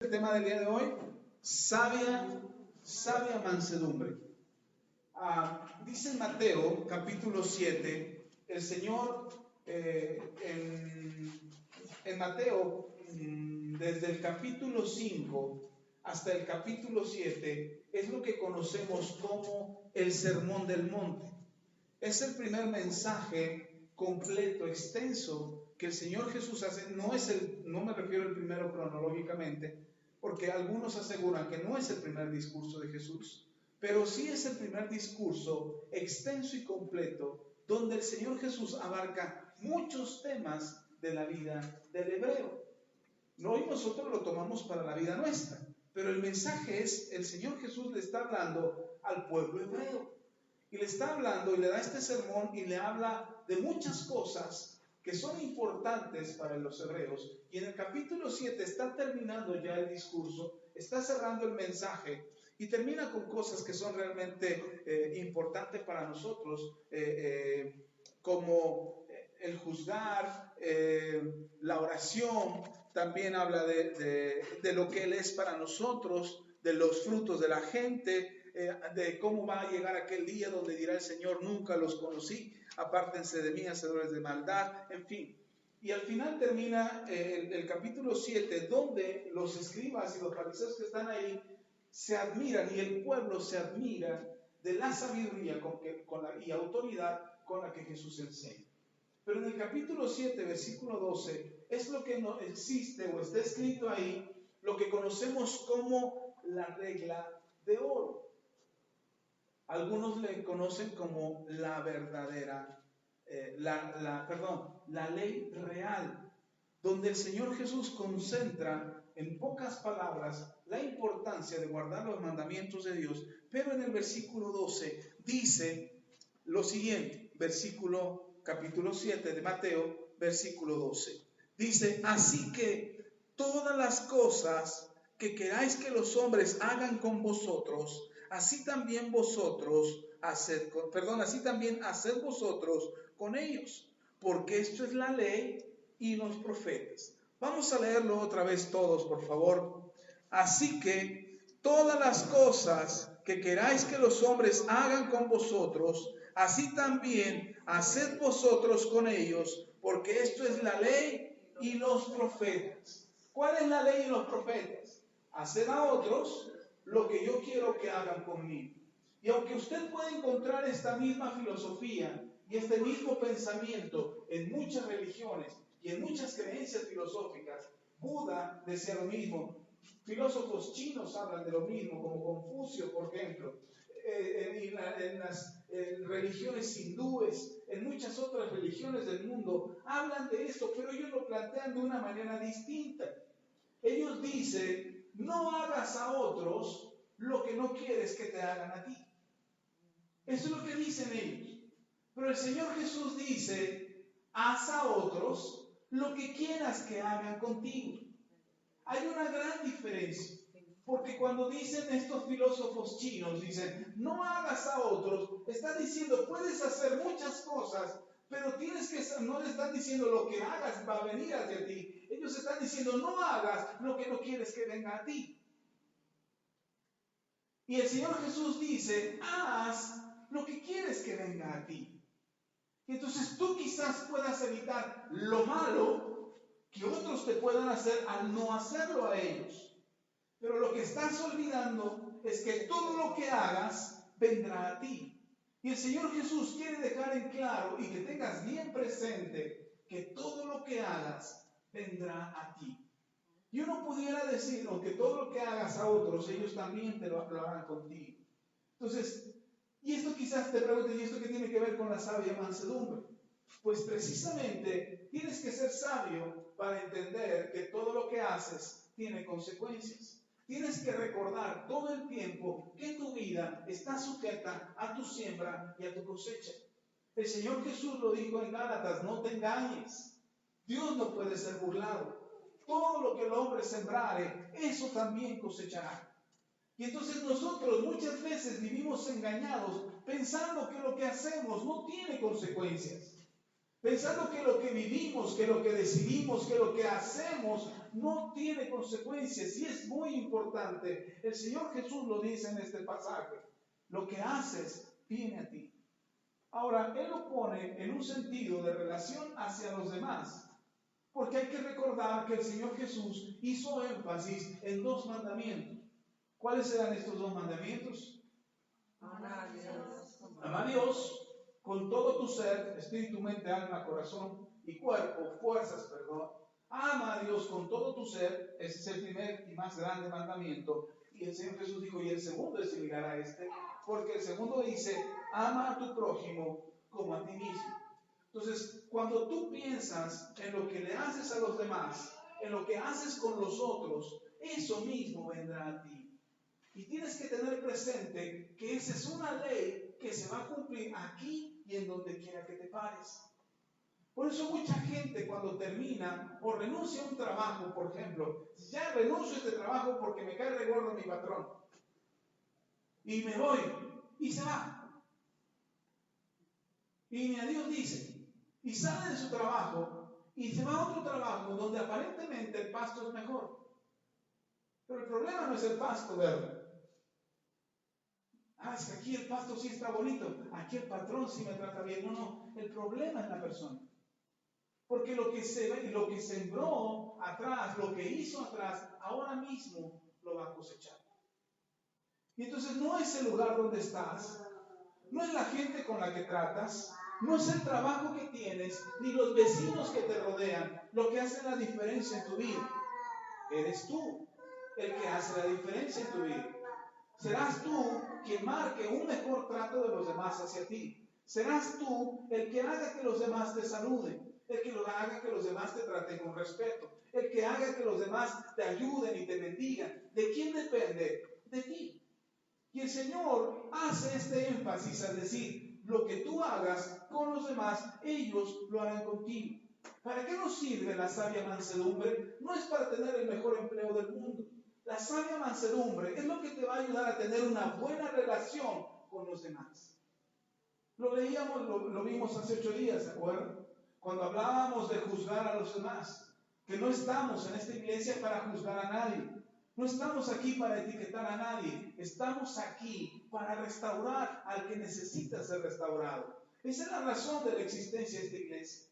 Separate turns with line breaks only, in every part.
El tema del día de hoy, sabia mansedumbre. Dice en Mateo capítulo 7, el Señor en Mateo, desde el capítulo 5 hasta el capítulo 7, es lo que conocemos como el Sermón del Monte. Es el primer mensaje completo, extenso, que el Señor Jesús hace. No me refiero al primero cronológicamente, porque algunos aseguran que no es el primer discurso de Jesús, pero sí es el primer discurso extenso y completo, donde el Señor Jesús abarca muchos temas de la vida del hebreo. Hoy nosotros lo tomamos para la vida nuestra, pero el mensaje es, el Señor Jesús le está hablando al pueblo hebreo. Y le está hablando y le da este sermón y le habla de muchas cosas que son importantes para los hebreos. Y en el capítulo 7 está terminando ya el discurso, está cerrando el mensaje y termina con cosas que son realmente importantes para nosotros, como el juzgar, la oración. También habla de lo que Él es para nosotros, de los frutos de la gente, de cómo va a llegar aquel día donde dirá el Señor: nunca los conocí, apártense de mí, hacedores de maldad, en fin. Y al final termina el capítulo 7, donde los escribas y los fariseos que están ahí se admiran, y el pueblo se admira de la sabiduría y autoridad con la que Jesús enseña. Pero en el capítulo 7, versículo 12, es lo que no existe o está escrito ahí, lo que conocemos como la regla de oro. Algunos le conocen como la verdadera, la ley real, donde el Señor Jesús concentra en pocas palabras la importancia de guardar los mandamientos de Dios. Pero en el versículo 12 dice lo siguiente, capítulo 7 de Mateo, versículo 12. Dice: así que todas las cosas que queráis que los hombres hagan con vosotros, así también haced vosotros con ellos, porque esto es la ley y los profetas. Vamos a leerlo otra vez todos, por favor. Así que todas las cosas que queráis que los hombres hagan con vosotros, así también haced vosotros con ellos, porque esto es la ley y los profetas. ¿Cuál es la ley y los profetas? Hacer a otros lo que yo quiero que hagan conmigo. Y aunque usted puede encontrar esta misma filosofía y este mismo pensamiento en muchas religiones y en muchas creencias filosóficas, Buda decía lo mismo, filósofos chinos hablan de lo mismo, como Confucio, por ejemplo, en las religiones hindúes, en muchas otras religiones del mundo, hablan de esto, pero ellos lo plantean de una manera distinta. Ellos dicen: no hagas a otros lo que no quieres que te hagan a ti. Eso es lo que dicen ellos. Pero el Señor Jesús dice: haz a otros lo que quieras que hagan contigo. Hay una gran diferencia, porque cuando dicen estos filósofos chinos, dicen: no hagas a otros, están diciendo: puedes hacer muchas cosas, pero no le están diciendo lo que hagas va a venir hacia ti. Ellos están diciendo: no hagas lo que no quieres que venga a ti. Y el Señor Jesús dice: haz lo que quieres que venga a ti. Y entonces tú quizás puedas evitar lo malo que otros te puedan hacer al no hacerlo a ellos. Pero lo que estás olvidando es que todo lo que hagas vendrá a ti. Y el Señor Jesús quiere dejar en claro y que tengas bien presente que todo lo que hagas vendrá a ti. Y uno pudiera decir, que todo lo que hagas a otros, ellos también te lo harán contigo. Entonces, y esto quizás te preguntes: ¿y esto qué tiene que ver con la sabia mansedumbre? Pues precisamente tienes que ser sabio para entender que todo lo que haces tiene consecuencias. Tienes que recordar todo el tiempo que tu vida está sujeta a tu siembra y a tu cosecha. El Señor Jesús lo dijo en Gálatas: no te engañes, Dios no puede ser burlado. Todo lo que el hombre sembrare, eso también cosechará. Y entonces nosotros muchas veces vivimos engañados pensando que lo que hacemos no tiene consecuencias. pensando que lo que vivimos, que lo que decidimos, que lo que hacemos no tiene consecuencias. Y es muy importante. El Señor Jesús lo dice en este pasaje. Lo que haces viene a ti. Ahora, Él lo pone en un sentido de relación hacia los demás. Porque hay que recordar que el Señor Jesús hizo énfasis en 2 mandamientos. ¿Cuáles eran estos 2 mandamientos? Ama a Dios con todo tu ser, espíritu, mente, alma, corazón y cuerpo, fuerzas, perdón. Ama a Dios con todo tu ser, ese es el primer y más grande mandamiento. Y el Señor Jesús dijo, y el segundo es similar a este, porque el segundo dice, ama a tu prójimo como a ti mismo. Entonces, cuando tú piensas en lo que le haces a los demás, en lo que haces con los otros, eso mismo vendrá a ti. Y tienes que tener presente que esa es una ley que se va a cumplir aquí y en donde quiera que te pares. Por eso mucha gente cuando termina o renuncia a un trabajo, por ejemplo, ya renuncio a este trabajo porque me cae de gordo mi patrón. Y me voy. Y se va. Y ni a Dios dice. Y sale de su trabajo y se va a otro trabajo donde aparentemente el pasto es mejor. Pero el problema no es el pasto verde. Es que aquí el pasto sí está bonito, aquí el patrón sí me trata bien. No, el problema es la persona. Porque lo que sembró atrás, lo que hizo atrás, ahora mismo lo va a cosechar. Y entonces no es el lugar donde estás, no es la gente con la que tratas, no es el trabajo que tienes, ni los vecinos que te rodean, lo que hace la diferencia en tu vida. Eres tú el que hace la diferencia en tu vida. Serás tú quien marque un mejor trato de los demás hacia ti. Serás tú el que haga que los demás te saluden, el que haga que los demás te traten con respeto, el que haga que los demás te ayuden y te bendigan. ¿De quién depende? De ti. Y el Señor hace este énfasis al decir, lo que tú hagas con los demás, ellos lo harán contigo. ¿Para qué nos sirve la sabia mansedumbre? No es para tener el mejor empleo del mundo. La sabia mansedumbre es lo que te va a ayudar a tener una buena relación con los demás. Lo leíamos, lo vimos hace 8 días, ¿se acuerdan? Cuando hablábamos de juzgar a los demás, que no estamos en esta iglesia para juzgar a nadie. No estamos aquí para etiquetar a nadie. Estamos aquí para restaurar al que necesita ser restaurado. Esa es la razón de la existencia de esta iglesia.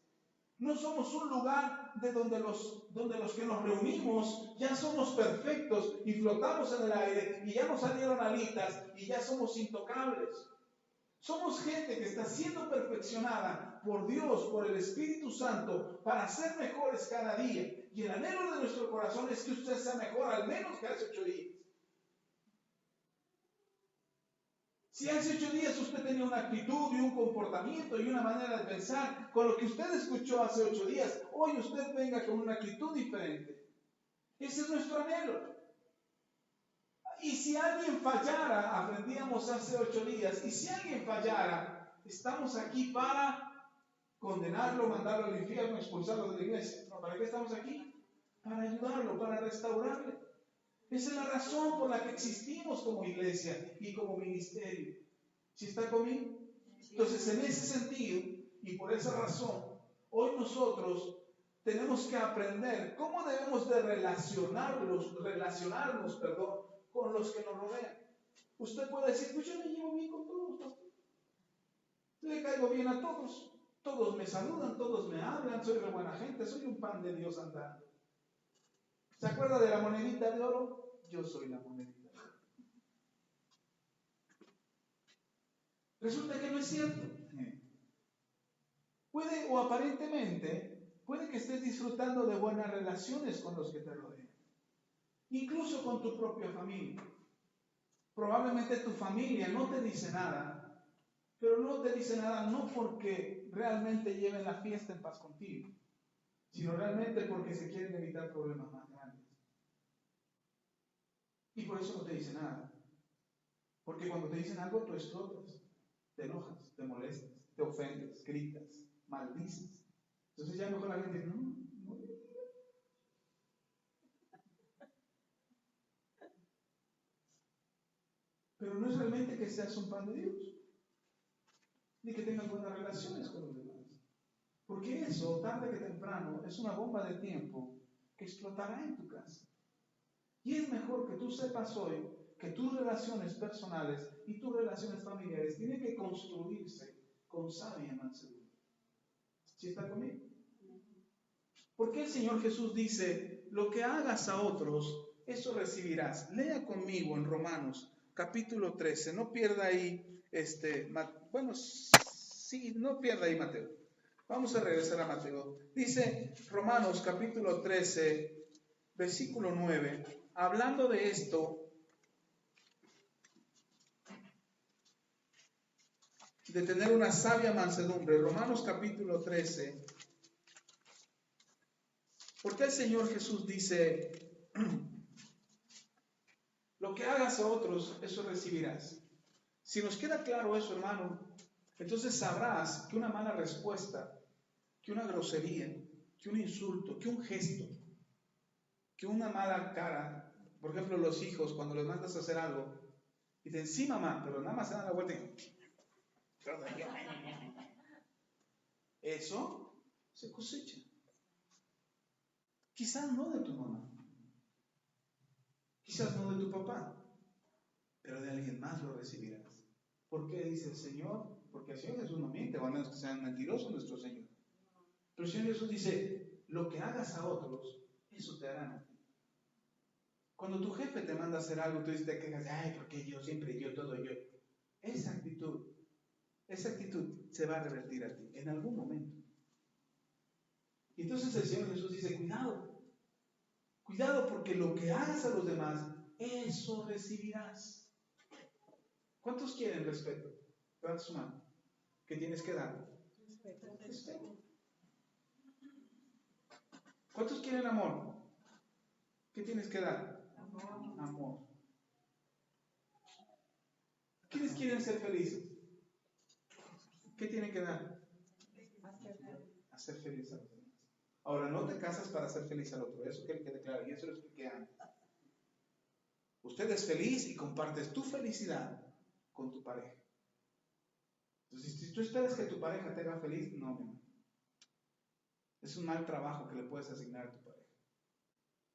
No somos un lugar de donde los que nos reunimos ya somos perfectos y flotamos en el aire y ya nos salieron alitas y ya somos intocables. Somos gente que está siendo perfeccionada por Dios, por el Espíritu Santo, para ser mejores cada día. Y el anhelo de nuestro corazón es que usted sea mejor al menos que hace 8 días. Si hace 8 días usted tenía una actitud y un comportamiento y una manera de pensar con lo que usted escuchó hace 8 días, hoy usted venga con una actitud diferente. Ese es nuestro anhelo. Y si alguien fallara, aprendíamos hace 8 días, y si alguien fallara, estamos aquí para condenarlo, mandarlo al infierno, expulsarlo de la iglesia. No, ¿para qué estamos aquí? Para ayudarlo, para restaurarle. Esa es la razón por la que existimos como iglesia y como ministerio. ¿Sí está conmigo? Entonces, en ese sentido y por esa razón, hoy nosotros tenemos que aprender cómo debemos de relacionarnos, con los que nos rodean. Usted puede decir, pues yo me llevo bien con todos, pastor. Le caigo bien a todos. Todos me saludan, todos me hablan, soy de buena gente, soy un pan de Dios andando. ¿Se acuerda de la monedita de oro? Yo soy la monedita de oro. Resulta que no es cierto. Puede, o aparentemente, puede que estés disfrutando de buenas relaciones con los que te rodean. Incluso con tu propia familia. Probablemente tu familia no te dice nada, pero no te dice nada no porque realmente lleven la fiesta en paz contigo, sino realmente porque se quieren evitar problemas más grandes. Y por eso no te dicen nada. Porque cuando te dicen algo, tú explotas, te enojas, te molestas, te ofendes, gritas, maldices. Entonces ya mejor la gente dice, no. Pero no es realmente que seas un pan de Dios, ni que tengas buenas relaciones con los demás. Porque eso, tarde que temprano, es una bomba de tiempo que explotará en tu casa. Y es mejor que tú sepas hoy que tus relaciones personales y tus relaciones familiares tienen que construirse con sabia mansedumbre. ¿Sí está conmigo? Porque el Señor Jesús dice, lo que hagas a otros, eso recibirás. Lea conmigo en Romanos capítulo 13. No pierda ahí, sí, no pierda ahí Mateo. Vamos a regresar a Mateo. Dice Romanos capítulo 13, versículo 9, hablando de esto, de tener una sabia mansedumbre. Romanos capítulo 13. Porque el Señor Jesús dice, lo que hagas a otros, eso recibirás. Si nos queda claro eso, hermano, entonces sabrás que una mala respuesta, que una grosería, que un insulto, que un gesto, que una mala cara, por ejemplo, los hijos, cuando les mandas a hacer algo, y dicen, sí mamá, pero nada más se dan la vuelta y eso se cosecha. Quizás no de tu mamá, quizás no de tu papá, pero de alguien más lo recibirás. ¿Por qué dice el Señor? Porque el Señor Jesús no miente, o al menos que sean mentirosos nuestro Señor. Pero el Señor Jesús dice, lo que hagas a otros, eso te harán a ti. Cuando tu jefe te manda a hacer algo, tú dices, te quejas, ay, porque yo siempre, yo, todo yo. Esa actitud se va a revertir a ti en algún momento. Y entonces el Señor Jesús dice, cuidado porque lo que hagas a los demás, eso recibirás. ¿Cuántos quieren respeto? Levanta su mano. ¿Qué tienes que dar? Respeto. ¿Cuántos quieren amor? ¿Qué tienes que dar? Amor. ¿Quiénes quieren ser felices? ¿Qué tienen que dar? Hacer feliz a los demás. Ahora, no te casas para hacer feliz al otro. Eso quiere que declare. Y eso lo expliqué antes. Usted es feliz y compartes tu felicidad con tu pareja. Entonces, si tú esperas que tu pareja te haga feliz, no, mi hermano. Es un mal trabajo que le puedes asignar a tu pareja.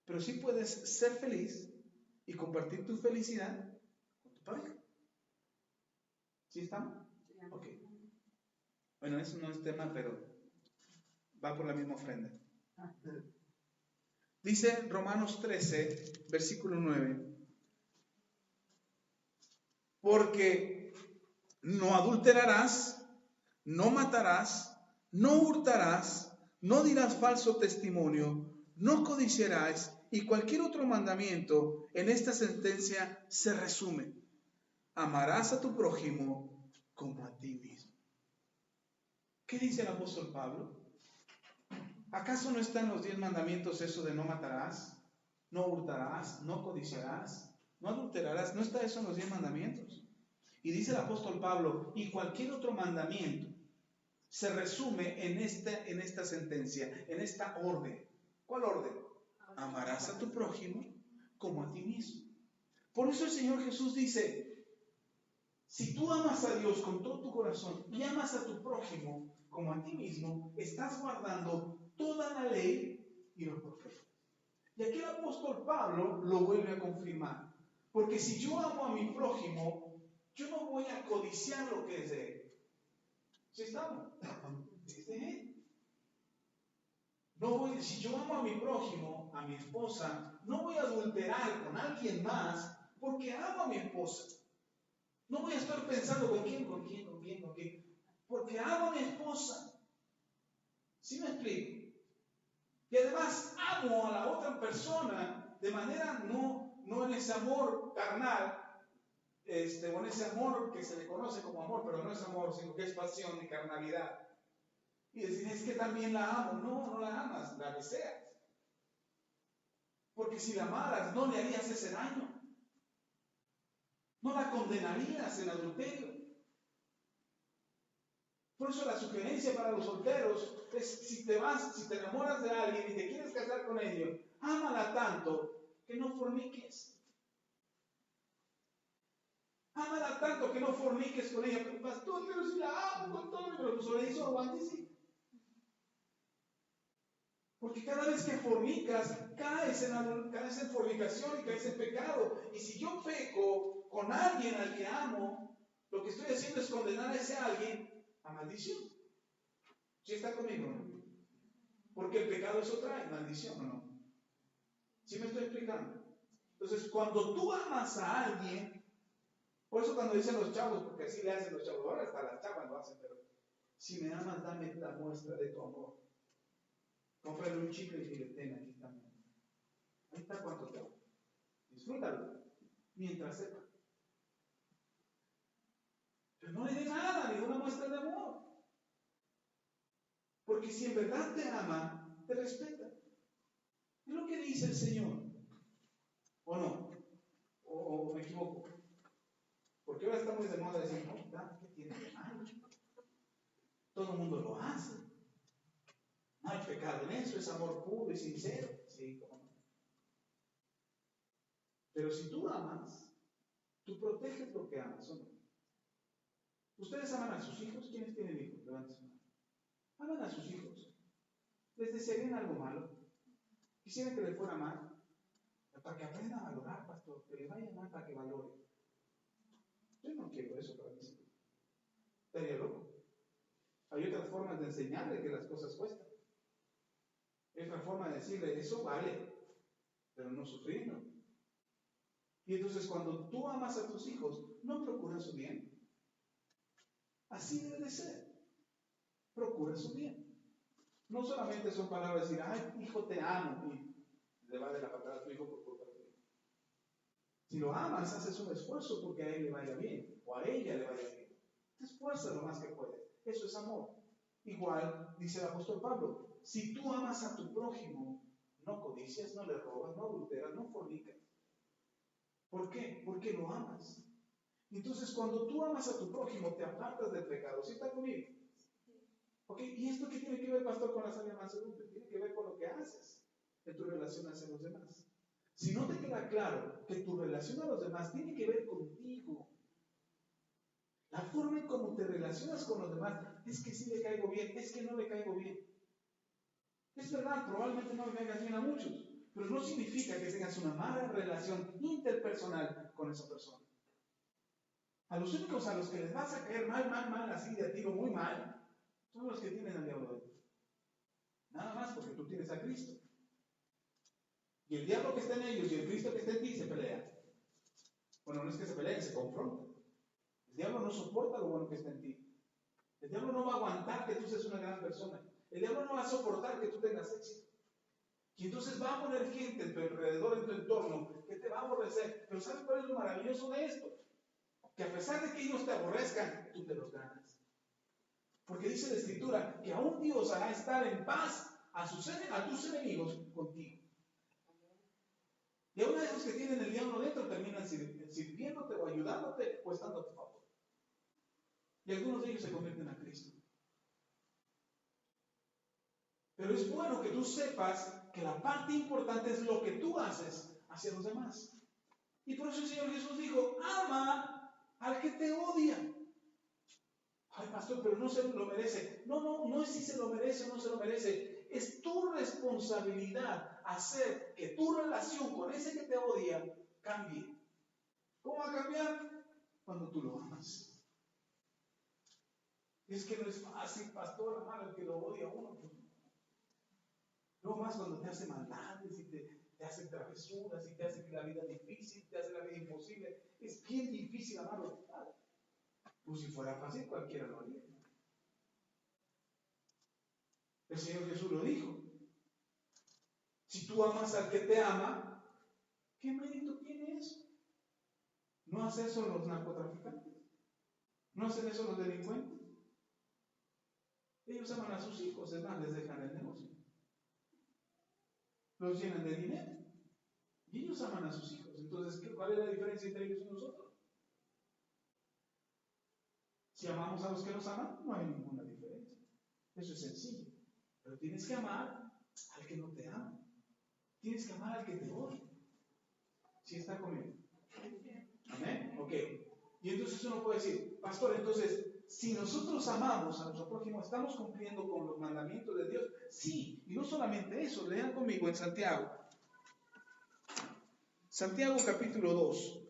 Pero sí puedes ser feliz y compartir tu felicidad con tu pareja. ¿Sí estamos? Ok. Bueno, eso no es tema, pero va por la misma ofrenda. Dice Romanos 13, versículo 9. Porque no adulterarás, no matarás, no hurtarás, no dirás falso testimonio, no codiciarás, y cualquier otro mandamiento en esta sentencia se resume. Amarás a tu prójimo como a ti mismo. ¿Qué dice el apóstol Pablo? ¿Acaso no está en los 10 mandamientos eso de no matarás, no hurtarás, no codiciarás, no adulterarás? ¿No está eso en los 10 mandamientos? Y dice el apóstol Pablo, y cualquier otro mandamiento se resume en esta sentencia, en esta orden. ¿Cuál orden? Amarás a tu prójimo como a ti mismo. Por eso el Señor Jesús dice, si tú amas a Dios con todo tu corazón y amas a tu prójimo como a ti mismo, estás guardando toda la ley y los profetas. Y aquí el apóstol Pablo lo vuelve a confirmar. Porque si yo amo a mi prójimo, yo no voy a codiciar lo que es de él. ¿Sí estamos? Es de él. Si yo amo a mi prójimo, a mi esposa, no voy a adulterar con alguien más porque amo a mi esposa. No voy a estar pensando con quién. Porque amo a mi esposa. ¿Sí me explico? Y además amo a la otra persona de manera no en ese amor carnal, o en ese amor que se le conoce como amor, pero no es amor, sino que es pasión y carnalidad. Y decir, es que también la amo. No la amas, la deseas. Porque si la amaras, no le harías ese daño. No la condenarías en adulterio. Por eso la sugerencia para los solteros es, si te enamoras de alguien y te quieres casar con ellos, ámala tanto que no forniques. Ámala tanto que no forniques con ella. Pero pastor, pero si la amo con todo, pero pues sobre eso aguante, sí. Porque cada vez que fornicas, caes en fornicación y caes en pecado. Y si yo peco con alguien al que amo, lo que estoy haciendo es condenar a ese alguien a maldición. ¿Sí está conmigo? ¿No? Porque el pecado eso trae maldición, ¿o no? ¿Sí me estoy explicando? Entonces, cuando tú amas a alguien, por eso cuando dicen los chavos, porque así le hacen los chavos, ahora hasta las chavas lo hacen, pero si me amas, dame la muestra de tu amor. Cómprale un chicle y dile, ten, aquí también. Ahí está cuánto te amo. Disfrútalo, mientras sepa. Pero no le dé nada, ninguna muestra de amor. Porque si en verdad te ama, te respeta. Es lo que dice el Señor. ¿O no? ¿O me equivoco? Porque ahora estamos de moda decir, no, ¿qué tiene de malo? Todo el mundo lo hace. No hay pecado en eso, es amor puro y sincero. Sí, cómo no. Pero si tú amas, tú proteges lo que amas, ¿o no? ¿Ustedes aman a sus hijos? ¿Quiénes tienen hijos? Levanten su mano. Aman a sus hijos. ¿Les desearían algo malo? ¿Quisieran que les fuera mal? Para que aprendan a valorar, pastor, que les vaya mal para que valore. Yo no quiero eso para mis hijos. Estaría loco. Hay otras formas de enseñarle que las cosas cuestan. Hay otra forma de decirle, eso vale, pero no sufriendo. Y entonces cuando tú amas a tus hijos, no procuras su bien. Así debe de ser. Procura su bien. No solamente son palabras de decir, ay, hijo, te amo, y le va de la patada a tu hijo por culpa de ti. Si lo amas, haces un esfuerzo porque a él le vaya bien, o a ella le vaya bien. Te esfuerzas lo más que puedes. Eso es amor. Igual, dice el apóstol Pablo, si tú amas a tu prójimo, no codicias, no le robas, no adulteras, no fornicas. ¿Por qué? Porque lo amas. Entonces, cuando tú amas a tu prójimo, te apartas del pecado. ¿Sí está conmigo? ¿Ok? ¿Y esto qué tiene que ver, pastor, con la sana mansedumbre? Tiene que ver con lo que haces en tu relación hacia los demás. Si no te queda claro que tu relación a los demás tiene que ver contigo, la forma en cómo te relacionas con los demás es que sí le caigo bien, es que no le caigo bien. Es verdad, probablemente no le caigas bien a muchos, pero no significa que tengas una mala relación interpersonal con esa persona. A los únicos a los que les vas a caer mal, así de a tiro muy mal, son los que tienen al diablo dentro. Nada más porque tú tienes a Cristo. Y el diablo que está en ellos y el Cristo que está en ti se pelean. Bueno, no es que se peleen, se confrontan. El diablo no soporta lo bueno que está en ti. El diablo no va a aguantar que tú seas una gran persona. El diablo no va a soportar que tú tengas éxito. Y entonces va a poner gente en tu alrededor, en tu entorno, que te va a aborrecer. Pero ¿sabes cuál es lo maravilloso de esto? Que a pesar de que ellos te aborrezcan, tú te los ganas. Porque dice la Escritura que aún Dios hará estar en paz a tus enemigos contigo. Y aún de esos que tienen el diablo dentro terminan sirviéndote o ayudándote o estando a tu favor. Y algunos de ellos se convierten a Cristo. Pero es bueno que tú sepas que la parte importante es lo que tú haces hacia los demás. Y por eso el Señor Jesús dijo, ama al que te odia. Ay, pastor, pero no se lo merece. No es si se lo merece o no se lo merece. Es tu responsabilidad hacer que tu relación con ese que te odia cambie. ¿Cómo va a cambiar? Cuando tú lo amas. Es que no es fácil, pastor, amar al que lo odia a uno. No más cuando te hace maldades y te hace travesuras y te hace la vida difícil, te hace la vida imposible. Es bien difícil amarlo. Pues si fuera fácil, cualquiera lo haría. El Señor Jesús lo dijo. Si tú amas al que te ama, ¿qué mérito tiene eso? ¿No hacen eso los narcotraficantes? ¿No hacen eso los delincuentes? Ellos aman a sus hijos, es más, les dejan el negocio. Los llenan de dinero. Y ellos aman a sus hijos. Entonces, ¿cuál es la diferencia entre ellos y nosotros? Si amamos a los que nos aman, no hay ninguna diferencia. Eso es sencillo. Pero tienes que amar al que no te ama. Tienes que amar al que te odia. ¿Sí está conmigo? ¿Amén? Ok. Y entonces uno puede decir, pastor, entonces, si nosotros amamos a nuestro prójimo, ¿estamos cumpliendo con los mandamientos de Dios? Sí, y no solamente eso, lean conmigo en Santiago. Santiago capítulo 2.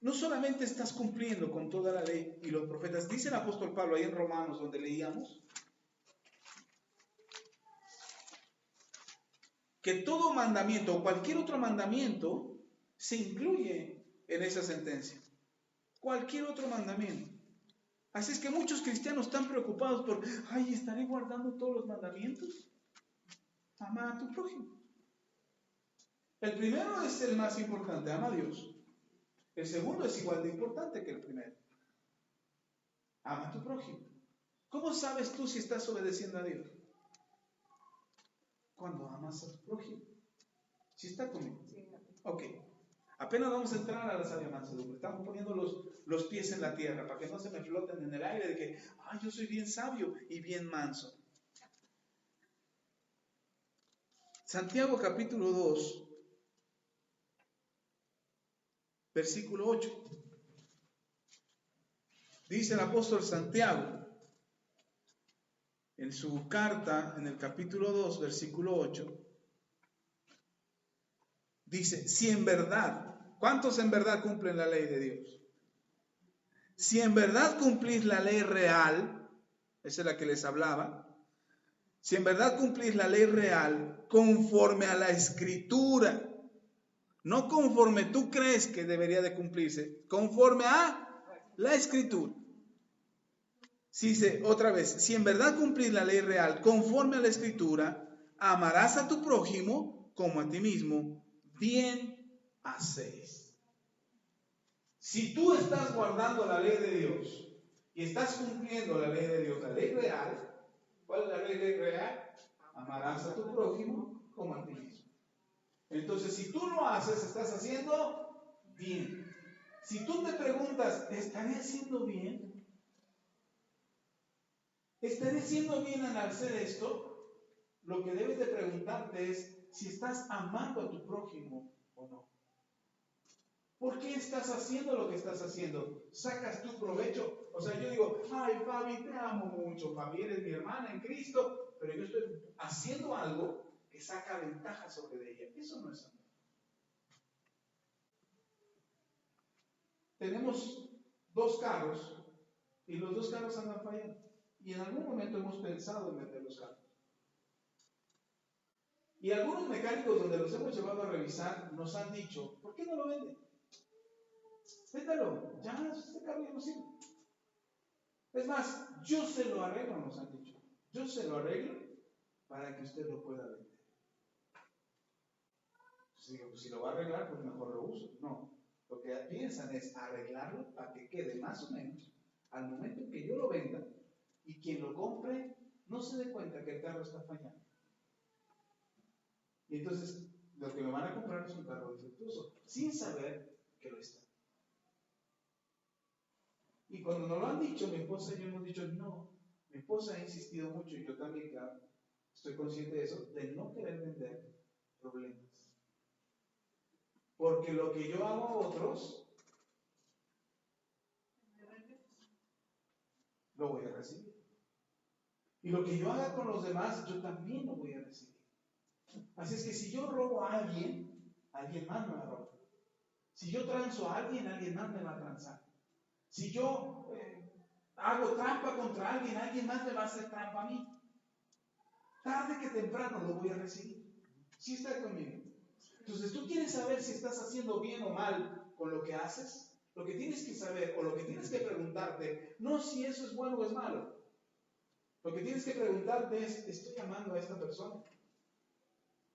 No solamente estás cumpliendo con toda la ley y los profetas, dice el apóstol Pablo ahí en Romanos donde leíamos, que todo mandamiento o cualquier otro mandamiento se incluye en esa sentencia. Cualquier otro mandamiento. Así es que muchos cristianos están preocupados por, ay, ¿estaré guardando todos los mandamientos? Ama a tu prójimo. El primero es el más importante, ama a Dios. El segundo es igual de importante que el primero. Ama a tu prójimo. ¿Cómo sabes tú si estás obedeciendo a Dios? Cuando amas a tu prójimo. ¿Sí está conmigo? Sí. Ok. Apenas vamos a entrar a la sabia mansedumbre. Estamos poniendo los pies en la tierra para que no se me floten en el aire de que, ay, yo soy bien sabio y bien manso. Santiago capítulo 2, versículo 8. Dice el apóstol Santiago en su carta, en el capítulo 2, versículo 8, dice, si en verdad, ¿cuántos en verdad cumplen la ley de Dios? Si en verdad cumplís la ley real, esa es la que les hablaba, si en verdad cumplís la ley real conforme a la escritura, no conforme tú crees que debería de cumplirse, conforme a la escritura. Si dice otra vez, si en verdad cumplís la ley real conforme a la escritura, amarás a tu prójimo como a ti mismo, bien hacéis. Si tú estás guardando la ley de Dios y estás cumpliendo la ley de Dios, la ley real, ¿cuál es la ley real? Amarás a tu prójimo como a ti mismo. Entonces, si tú lo haces, estás haciendo bien. Si tú te preguntas, ¿estaré haciendo bien? ¿Estaré haciendo bien al hacer esto? Lo que debes de preguntarte es si estás amando a tu prójimo o no. ¿Por qué estás haciendo lo que estás haciendo? ¿Sacas tu provecho? O sea, yo digo, ay, Fabi, te amo mucho, Fabi, eres mi hermana en Cristo, pero yo estoy haciendo algo que saca ventaja sobre ella. Eso no es amor. Tenemos 2 carros y los 2 carros andan fallando. Y en algún momento hemos pensado en vender los carros. Y algunos mecánicos donde los hemos llevado a revisar nos han dicho, ¿por qué no lo venden? Véndalo, ya este carro ya no sirve. Es más, yo se lo arreglo, nos han dicho. Yo se lo arreglo para que usted lo pueda vender. Entonces digo, pues si lo va a arreglar, pues mejor lo uso. No, lo que piensan es arreglarlo para que quede más o menos al momento en que yo lo venda y quien lo compre no se dé cuenta que el carro está fallando. Y entonces lo que me van a comprar es un carro defectuoso, sin saber que lo está. Y cuando nos lo han dicho, mi esposa y yo hemos dicho, no. Mi esposa ha insistido mucho, y yo también, claro, estoy consciente de eso, de no querer vender problemas. Porque lo que yo hago a otros, lo voy a recibir. Y lo que yo haga con los demás, yo también lo voy a recibir. Así es que si yo robo a alguien más me va a robar. Si yo transo a alguien más me va a transar. Si yo hago trampa contra alguien más me va a hacer trampa a mí. Tarde que temprano lo voy a recibir. ¿Sí está conmigo? Entonces tú quieres saber si estás haciendo bien o mal con lo que haces. Lo que tienes que saber o lo que tienes que preguntarte, no si eso es bueno o es malo. Lo que tienes que preguntarte es, ¿estoy amando a esta persona?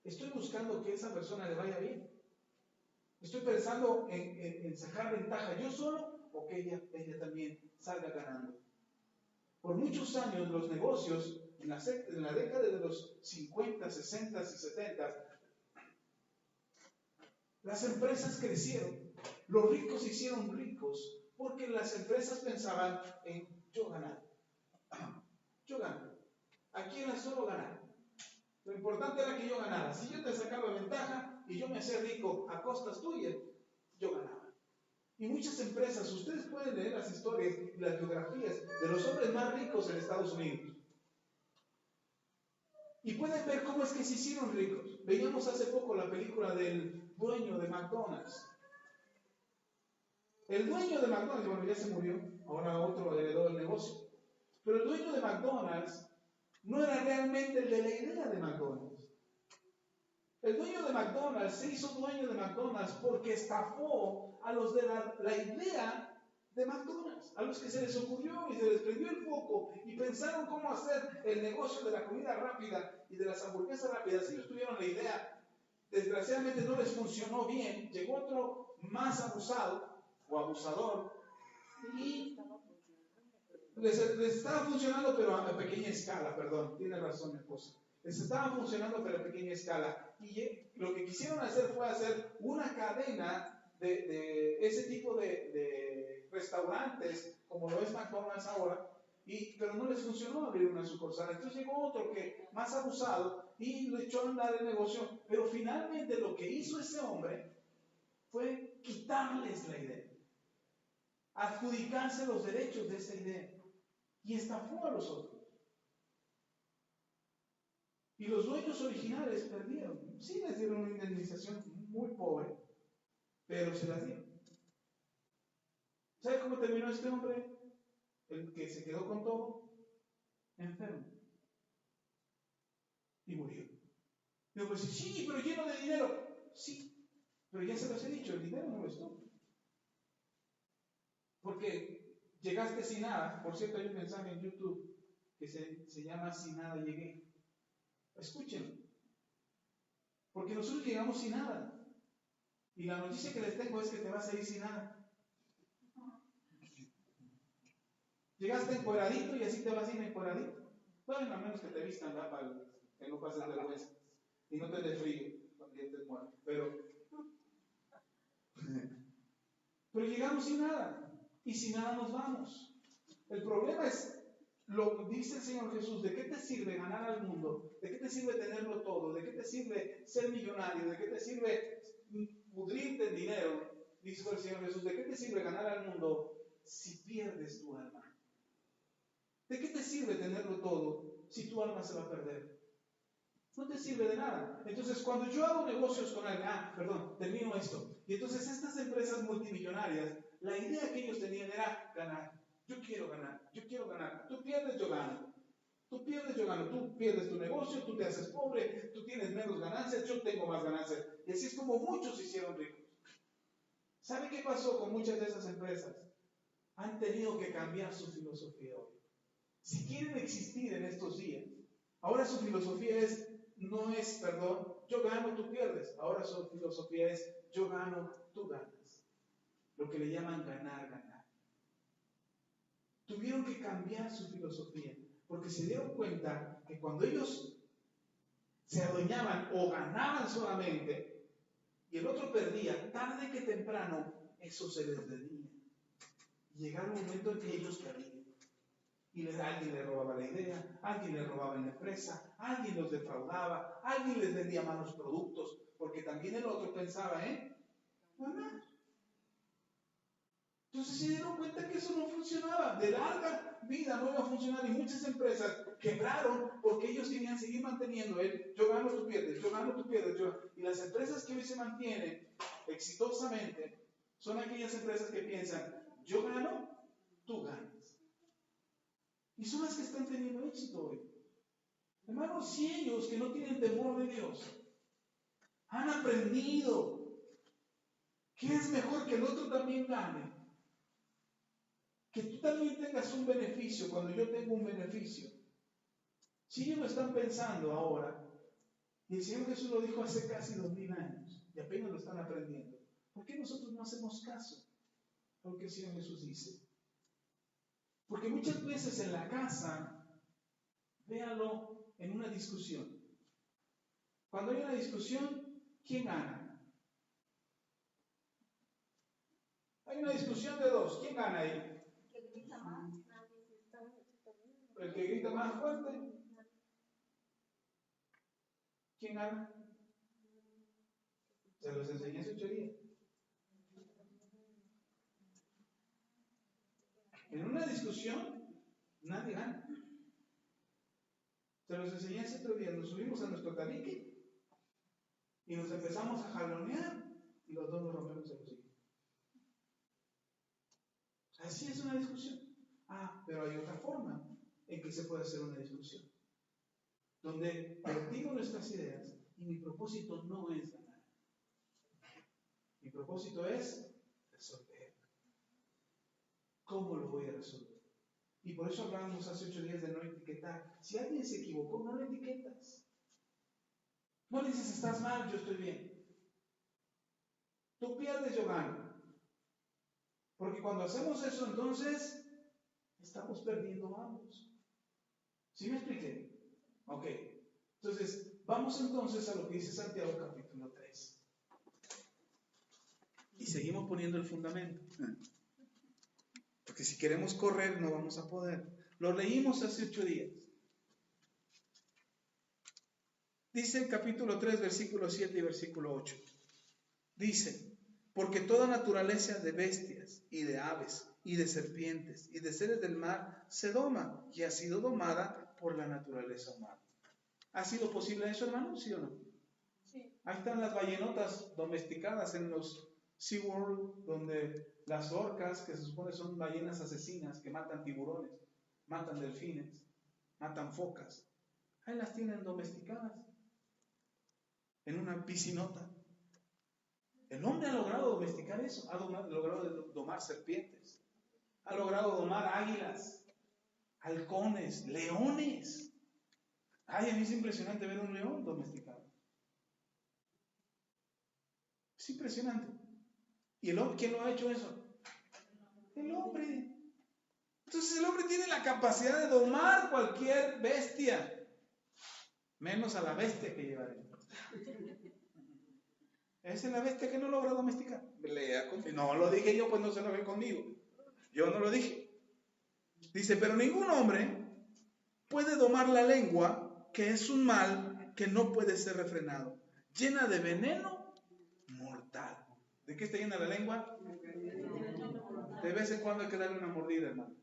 ¿Estoy buscando que esa persona le vaya bien? ¿Estoy pensando en sacar ventaja yo solo o que ella también salga ganando? Por muchos años los negocios, en la década de los 50, 60 y 70, las empresas crecieron, los ricos se hicieron ricos, porque las empresas pensaban en yo ganar. Yo gano. Aquí era solo ganar. Lo importante era que yo ganara. Si yo te sacaba ventaja y yo me hacía rico a costas tuyas, yo ganaba. Y muchas empresas, ustedes pueden leer las historias y las biografías de los hombres más ricos en Estados Unidos. Y pueden ver cómo es que se hicieron ricos. Veíamos hace poco la película del dueño de McDonald's. El dueño de McDonald's, bueno, ya se murió, ahora otro heredó el negocio. Pero el dueño de McDonald's no era realmente el de la idea de McDonald's. El dueño de McDonald's se hizo dueño de McDonald's porque estafó a los de la idea de McDonald's, a los que se les ocurrió y se les prendió el foco y pensaron cómo hacer el negocio de la comida rápida y de las hamburguesas rápidas. Ellos tuvieron la idea, desgraciadamente no les funcionó bien, llegó otro más abusado o abusador y les estaba funcionando, pero a pequeña escala, perdón, tiene razón mi esposa. Les estaba funcionando, pero a pequeña escala. Y lo que quisieron hacer fue hacer una cadena de ese tipo de restaurantes, como lo es McDonald's ahora, pero no les funcionó abrir una sucursal. Entonces llegó otro que más abusado y le echó a andar el negocio, pero finalmente lo que hizo ese hombre fue quitarles la idea, adjudicarse los derechos de esa idea y estafó a los otros. Y los dueños originales perdieron. Sí les dieron una indemnización muy pobre, pero se las dieron. ¿Sabe cómo terminó este hombre? El que se quedó con todo, enfermo. Y murió. Digo, pues sí, pero lleno de dinero. Sí, pero ya se los he dicho, el dinero no lo es todo. Porque llegaste sin nada. Por cierto, hay un mensaje en YouTube que se llama Sin nada llegué. Escúchenlo. Porque nosotros llegamos sin nada. Y la noticia que les tengo es que te vas a ir sin nada. Llegaste encueradito y así te vas a ir encueradito. Todavía a menos que te vistan, ¿verdad? Para que no pases vergüenza. Y no te dé frío cuando ya estés muerto. Pero llegamos sin nada. Y sin nada nos vamos. El problema es lo que dice el Señor Jesús: ¿de qué te sirve ganar al mundo? ¿De qué te sirve tenerlo todo? ¿De qué te sirve ser millonario? ¿De qué te sirve pudrirte en dinero? Dice el Señor Jesús: ¿de qué te sirve ganar al mundo si pierdes tu alma? ¿De qué te sirve tenerlo todo si tu alma se va a perder? No te sirve de nada. Entonces, cuando yo hago negocios con alguien, termino esto. Y entonces estas empresas multimillonarias, la idea que ellos tenían era ganar. Yo quiero ganar, yo quiero ganar. Tú pierdes, yo gano. Tú pierdes, yo gano. Tú pierdes tu negocio, tú te haces pobre, tú tienes menos ganancias, yo tengo más ganancias. Y así es como muchos se hicieron ricos. ¿Sabe qué pasó con muchas de esas empresas? Han tenido que cambiar su filosofía hoy. Si quieren existir en estos días, ahora su filosofía no es, yo gano, tú pierdes. Ahora su filosofía es, yo gano, tú ganas. Lo que le llaman ganar, ganar. Tuvieron que cambiar su filosofía, porque se dieron cuenta que cuando ellos se adueñaban o ganaban solamente, y el otro perdía, tarde que temprano, eso se les venía. Llegaba un momento en que ellos perdían. Y alguien le robaba la idea, alguien le robaba en la empresa, alguien los defraudaba, alguien les vendía malos productos, porque también el otro pensaba en ganar. Entonces se dieron cuenta que eso no funcionaba, de larga vida no iba a funcionar, y muchas empresas quebraron porque ellos querían seguir manteniendo yo gano, tú pierdes, yo gano, tú pierdes, y las empresas que hoy se mantienen exitosamente son aquellas empresas que piensan, yo gano, tú ganas. Y son las que están teniendo éxito hoy. Hermanos, si ellos que no tienen temor de Dios han aprendido que es mejor que el otro también gane, que tú también tengas un beneficio cuando yo tengo un beneficio. Si ellos lo están pensando ahora, y el Señor Jesús lo dijo hace casi 2000 años, y apenas lo están aprendiendo, ¿por qué nosotros no hacemos caso a lo que el Señor Jesús dice? Porque muchas veces en la casa, véalo en una discusión. Cuando hay una discusión, ¿quién gana? Hay una discusión de dos, ¿quién gana ahí?
El que grita más,
El que grita más fuerte. ¿Quién gana? Se los enseñé su teoría. En una discusión, nadie gana. Se los enseñé ese otro día. Nos subimos a nuestro tabique y nos empezamos a jalonear y los dos nos rompemos el hocico. Así es una discusión. Pero hay otra forma en que se puede hacer una discusión, donde vertimos nuestras ideas y mi propósito no es ganar. Mi propósito es resolver. ¿Cómo lo voy a resolver? Y por eso hablábamos hace 8 días de no etiquetar. Si alguien se equivocó, no lo etiquetas. No le dices, estás mal, yo estoy bien. Tú pierdes, yo gano. Porque cuando hacemos eso, entonces, estamos perdiendo ambos. ¿Sí me expliqué? Ok. Entonces, vamos entonces a lo que dice Santiago capítulo 3. Y seguimos poniendo el fundamento. Porque si queremos correr, no vamos a poder. Lo leímos hace 8 días. Dice el capítulo 3, versículo 7 y versículo 8. Dice, porque toda naturaleza de bestias y de aves y de serpientes y de seres del mar se doma y ha sido domada por la naturaleza humana. ¿Ha sido posible eso, hermano? ¿Sí o no? Sí. Ahí están las ballenotas domesticadas en los SeaWorld, donde las orcas, que se supone son ballenas asesinas, que matan tiburones, matan delfines, matan focas. Ahí las tienen domesticadas en una piscinota. El hombre ha logrado domesticar eso, ha logrado domar serpientes, ha logrado domar águilas, halcones, leones. Ay, a mí es impresionante ver un león domesticado. Es impresionante. ¿Y el hombre quién lo ha hecho eso? El hombre. Entonces el hombre tiene la capacidad de domar cualquier bestia, menos a la bestia que lleva dentro. Esa es la bestia que no logra domesticar. No lo dije yo, pues no se lo ve conmigo. Yo no lo dije. Dice, pero ningún hombre puede domar la lengua, que es un mal que no puede ser refrenado, llena de veneno mortal. ¿De qué está llena la lengua? De vez en cuando hay que darle una mordida, hermano,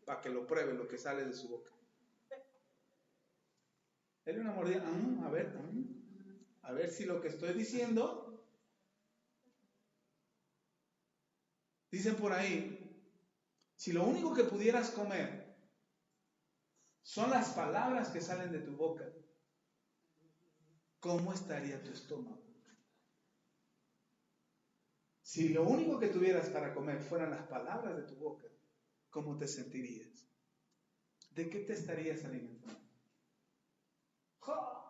para que lo pruebe lo que sale de su boca. Dale una mordida, a ver si lo que estoy diciendo. Dicen por ahí, si lo único que pudieras comer son las palabras que salen de tu boca, ¿cómo estaría tu estómago? Si lo único que tuvieras para comer fueran las palabras de tu boca, ¿cómo te sentirías? ¿De qué te estarías alimentando? ¡Ja!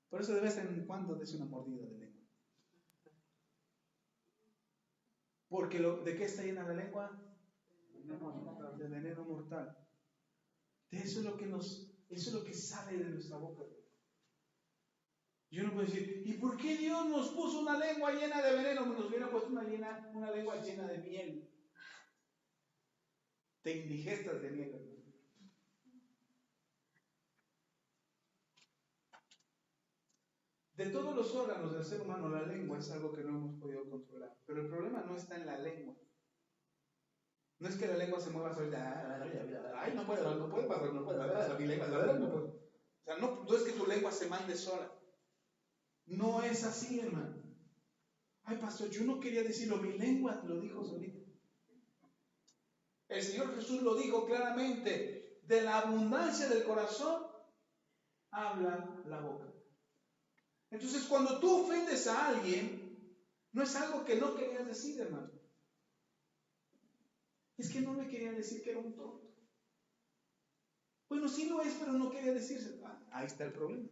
Por eso de vez en cuando des una mordida de lengua. Porque ¿de qué está llena la lengua? De veneno mortal. De eso es lo que sale de nuestra boca. Yo no puedo decir, ¿y por qué Dios nos puso una lengua llena de veneno? Nos hubiera puesto una lengua llena de miel. Te indigestas de miel. De todos los órganos del ser humano, la lengua es algo que no hemos podido controlar. Pero el problema no está en la lengua. No es que la lengua se mueva solita. Ay, no puede pasar, no puede. Mi lengua, no puede. O sea, no es que tu lengua se mande sola. No es así, hermano. Ay, pastor, yo no quería decirlo, mi lengua lo dijo solita. El Señor Jesús lo dijo claramente. De la abundancia del corazón habla la boca. Entonces, cuando tú ofendes a alguien, no es algo que no querías decir, hermano. Es que no me quería decir que era un tonto. Bueno, sí lo es, pero no quería decirse. Ahí está el problema.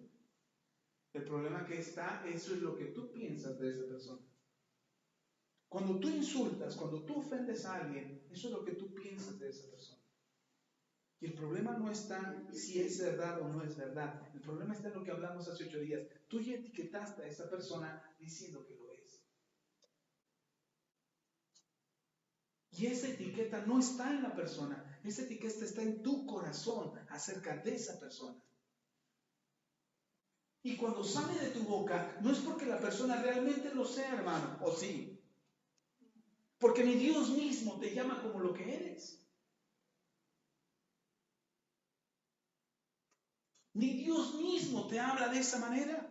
El problema que está, eso es lo que tú piensas de esa persona. Cuando tú insultas, cuando tú ofendes a alguien, eso es lo que tú piensas de esa persona. Y el problema no está si es verdad o no es verdad. El problema está en lo que hablamos hace 8 días. Tú ya etiquetaste a esa persona diciendo que lo es. Y esa etiqueta no está en la persona. Esa etiqueta está en tu corazón acerca de esa persona. Y cuando sale de tu boca, no es porque la persona realmente lo sea, hermano, o sí. Porque ni Dios mismo te llama como lo que eres. Ni Dios mismo te habla de esa manera.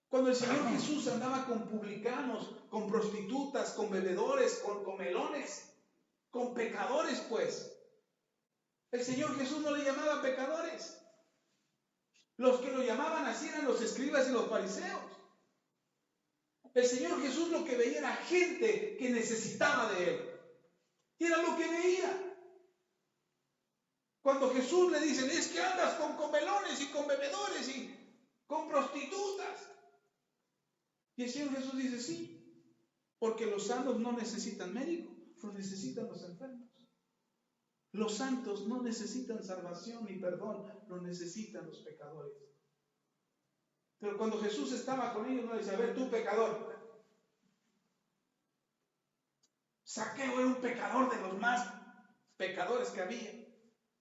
Cuando el Señor Jesús andaba con publicanos, con prostitutas, con bebedores, con comelones, con pecadores, pues. El Señor Jesús no le llamaba pecadores. Los que lo llamaban así eran los escribas y los fariseos. El Señor Jesús lo que veía era gente que necesitaba de Él. Y era lo que veía. Cuando Jesús le dicen, es que andas con comelones y con bebedores y con prostitutas. Y el Señor Jesús dice, sí, porque los sanos no necesitan médico, lo necesitan los enfermos. Los santos no necesitan salvación ni perdón, lo necesitan los pecadores. Pero cuando Jesús estaba con ellos, no dice, a ver, tú pecador. Zaqueo era un pecador de los más pecadores que había.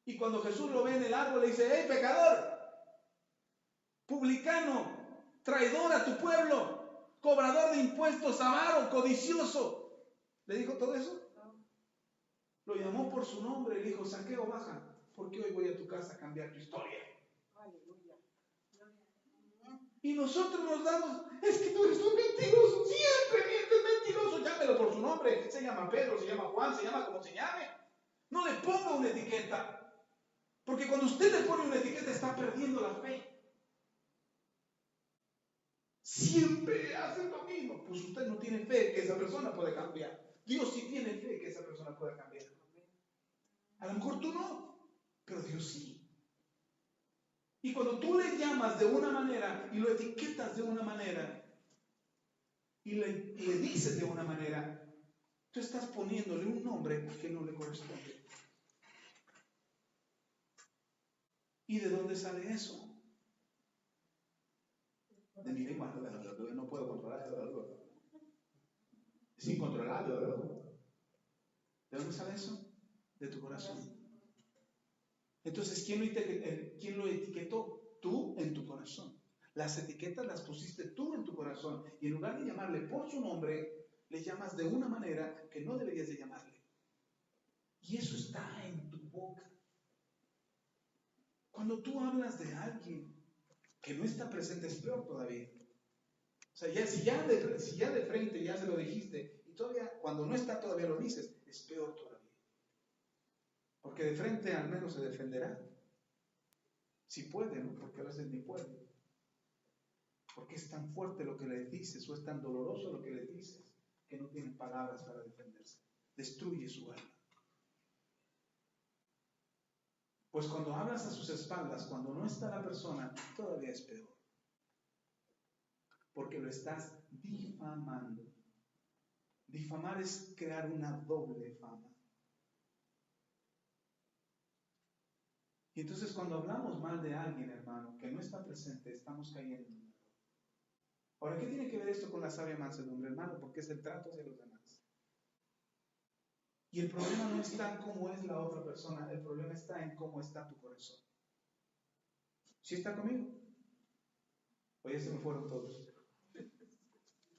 Y cuando Jesús lo ve en el árbol, le dice, hey, pecador, publicano, traidor a tu pueblo, cobrador de impuestos, avaro, codicioso. ¿Le dijo todo eso? Lo llamó por su nombre y le dijo, Zaqueo, baja, porque hoy voy a tu casa a cambiar tu historia. Aleluya. Y nosotros nos damos, es que tú eres un mentiroso, siempre mientes, mentiroso, llámelo por su nombre, se llama Pedro, se llama Juan, se llama como se llame. No le ponga una etiqueta, porque cuando usted le pone una etiqueta está perdiendo la fe. Siempre hacen lo mismo, pues usted no tiene fe que esa persona puede cambiar. Dios sí tiene fe que esa persona pueda cambiar. A lo mejor tú no, pero Dios sí. Y cuando tú le llamas de una manera y lo etiquetas de una manera y le dices de una manera, tú estás poniéndole un nombre que no le corresponde. ¿Y de dónde sale eso? De mi lengua, no puedo controlar. Es incontrolable, ¿verdad? ¿De dónde sale eso? De tu corazón. Entonces, ¿quién lo etiquetó? Tú en tu corazón. Las etiquetas las pusiste tú en tu corazón. Y en lugar de llamarle por su nombre, le llamas de una manera que no deberías de llamarle. Y eso está en tu boca. Cuando tú hablas de alguien que no está presente, es peor todavía. O sea, si ya de frente ya se lo dijiste, y todavía, cuando no está todavía lo dices, es peor todavía. Porque de frente al menos se defenderá. Si puede, ¿no? Porque a veces ni puede. Porque es tan fuerte lo que le dices, o es tan doloroso lo que le dices, que no tiene palabras para defenderse. Destruye su alma. Pues cuando hablas a sus espaldas, cuando no está la persona, todavía es peor. Porque lo estás difamando. Difamar es crear una doble fama. Y entonces cuando hablamos mal de alguien, hermano, que no está presente, estamos cayendo en un error. Ahora, ¿qué tiene que ver esto con la sabia mansedumbre, hermano? Porque es el trato hacia los demás. Y el problema no está en cómo es la otra persona, el problema está en cómo está tu corazón. ¿Sí está conmigo? Oye, se me fueron todos.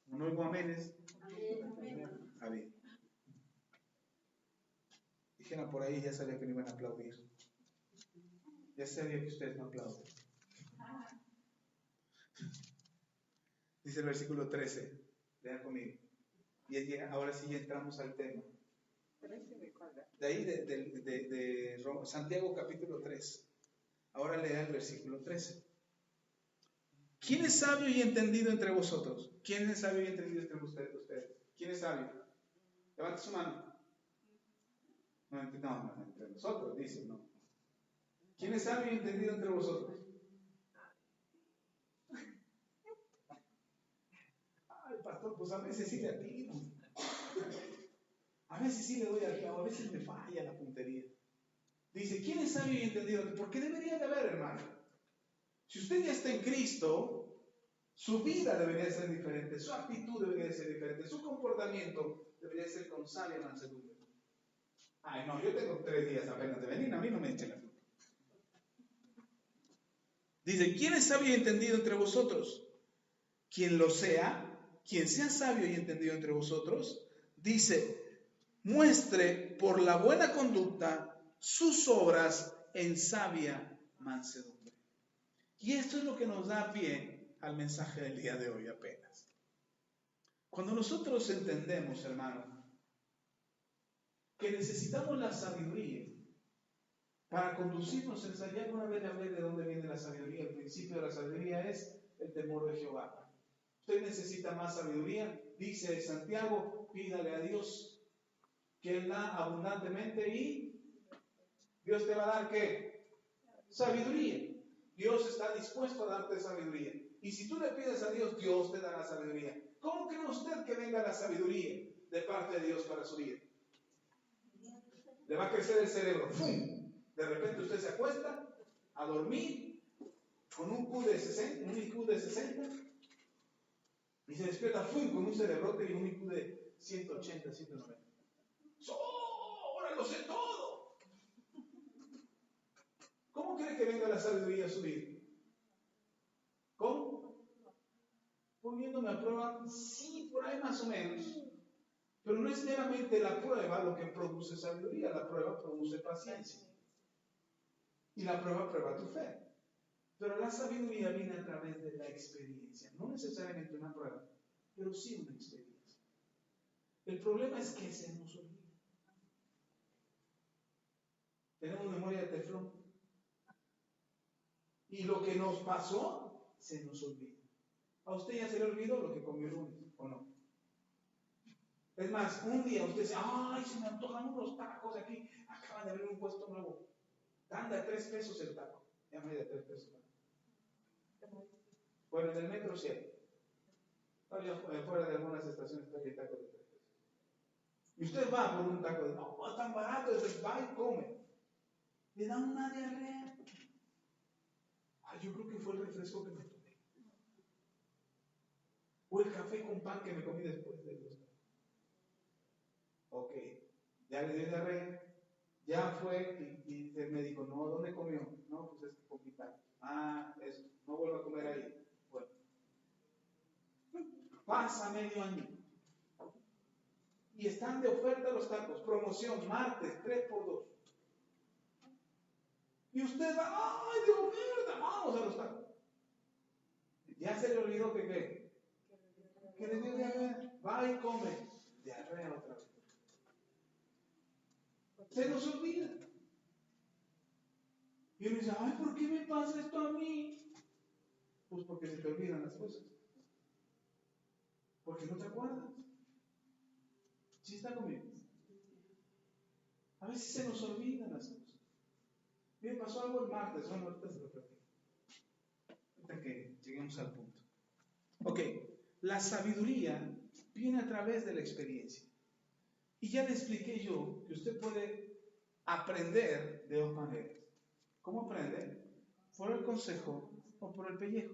¿No oigo aménes? A ver. Dijeron por ahí, ya sabía que no iban a aplaudir. Ya sabía que ustedes no aplauden. Dice el versículo 13. Lean conmigo. Y ahora sí entramos al tema. De ahí, de Santiago capítulo 3. Ahora lea el versículo 13. ¿Quién es sabio y entendido entre vosotros? ¿Quién es sabio y entendido entre ustedes? ¿Quién es sabio? Levante su mano. No, entre nosotros, dice, no. ¿Quién es sabio y entendido entre vosotros? Ay, pastor, pues a veces sí le atino. A veces sí le doy al clavo, a veces me falla la puntería. Dice, ¿quién es sabio y entendido? ¿Por qué debería de haber, hermano? Si usted ya está en Cristo, su vida debería ser diferente, su actitud debería ser diferente, su comportamiento debería ser con sabia mansedumbre. Ay, no, yo tengo 3 días apenas de venir, a mí no me echen la culpa. Dice, ¿quién es sabio y entendido entre vosotros? Quien lo sea, quien sea sabio y entendido entre vosotros, dice, muestre por la buena conducta sus obras en sabia mansedumbre. Y esto es lo que nos da pie al mensaje del día de hoy apenas. Cuando nosotros entendemos, hermano, que necesitamos la sabiduría para conducirnos en sabiduría, alguna vez le hablé de dónde viene la sabiduría. El principio de la sabiduría es el temor de Jehová. Usted necesita más sabiduría, dice Santiago, pídale a Dios que Él da abundantemente y Dios te va a dar ¿qué? Sabiduría. Dios está dispuesto a darte sabiduría. Y si tú le pides a Dios, Dios te dará sabiduría. ¿Cómo cree usted que venga la sabiduría de parte de Dios para su vida? Le va a crecer el cerebro. ¡Fum! De repente usted se acuesta a dormir con un IQ de 60 y se despierta ¡fum! Con un cerebrote y un IQ de 180, 190. Ahora lo sé todo. ¿Cómo cree que venga la sabiduría a su vida? ¿Cómo? Poniéndome a prueba, sí, por ahí más o menos. Pero no es meramente la prueba lo que produce sabiduría, la prueba produce paciencia. Y la prueba tu fe. Pero la sabiduría viene a través de la experiencia, no necesariamente una prueba, pero sí una experiencia. El problema es que se nos olvida. Tenemos memoria de teflón. Y lo que nos pasó, se nos olvida. ¿A usted ya se le olvidó lo que comió el lunes o no? Es más, un día usted dice, ¡ay, se me antojan unos tacos aquí! Acaban de abrir un puesto nuevo. Dan de 3 pesos el taco. Ya me de 3 pesos. Bueno, en el metro sí hay. Todavía fuera de algunas estaciones todavía hay tacos de 3 pesos. Y usted va por un taco de, no, es tan barato, entonces va y come. Le da una diarrea. Ay, yo creo que fue el refresco que me tomé. O el café con pan que me comí después de los. Ok, ya le dio diarrea. Ya fue y el médico, no, ¿dónde comió? No, pues es que comí tal. Ah, eso, no vuelvo a comer ahí. Bueno, pasa medio año. Y están de oferta los tacos, promoción, martes, 3x2. Y usted va, ¡ay, de oferta! Vamos a los tacos. Ya se le olvidó que qué. Que le dio diarrea. Va y come. Diarrea otra vez. Se nos olvida. Y uno dice, ay, ¿por qué me pasa esto a mí? Pues porque se te olvidan las cosas. Porque no te acuerdas. ¿Sí está conmigo? A veces se nos olvidan las cosas. Bien, pasó algo el martes. Bueno, ahorita se lo platico. Ahorita que lleguemos al punto. Ok, la sabiduría viene a través de la experiencia. Y ya le expliqué yo que usted puede aprender de dos maneras. ¿Cómo aprende? Por el consejo o por el pellejo.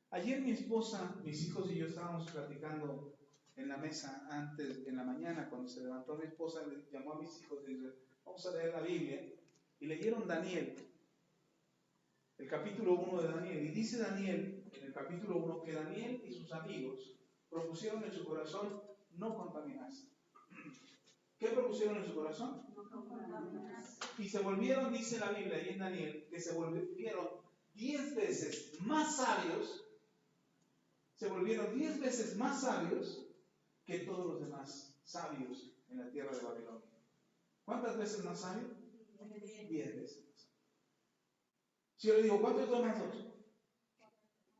Ayer mi esposa, mis hijos y yo estábamos platicando en la mesa antes, en la mañana, cuando se levantó mi esposa, le llamó a mis hijos y dice, vamos a leer la Biblia. Y leyeron Daniel, el capítulo 1 de Daniel. Y dice Daniel, en el capítulo 1, que Daniel y sus amigos propusieron en su corazón no contaminarse. ¿Qué propusieron en su corazón? No contaminarse. Y se volvieron, dice la Biblia ahí en Daniel, que se volvieron 10 veces más sabios, se volvieron 10 veces más sabios que todos los demás sabios en la tierra de Babilonia. ¿Cuántas veces más sabios? 10 veces más. Si yo le digo, ¿cuánto es 2 más 2?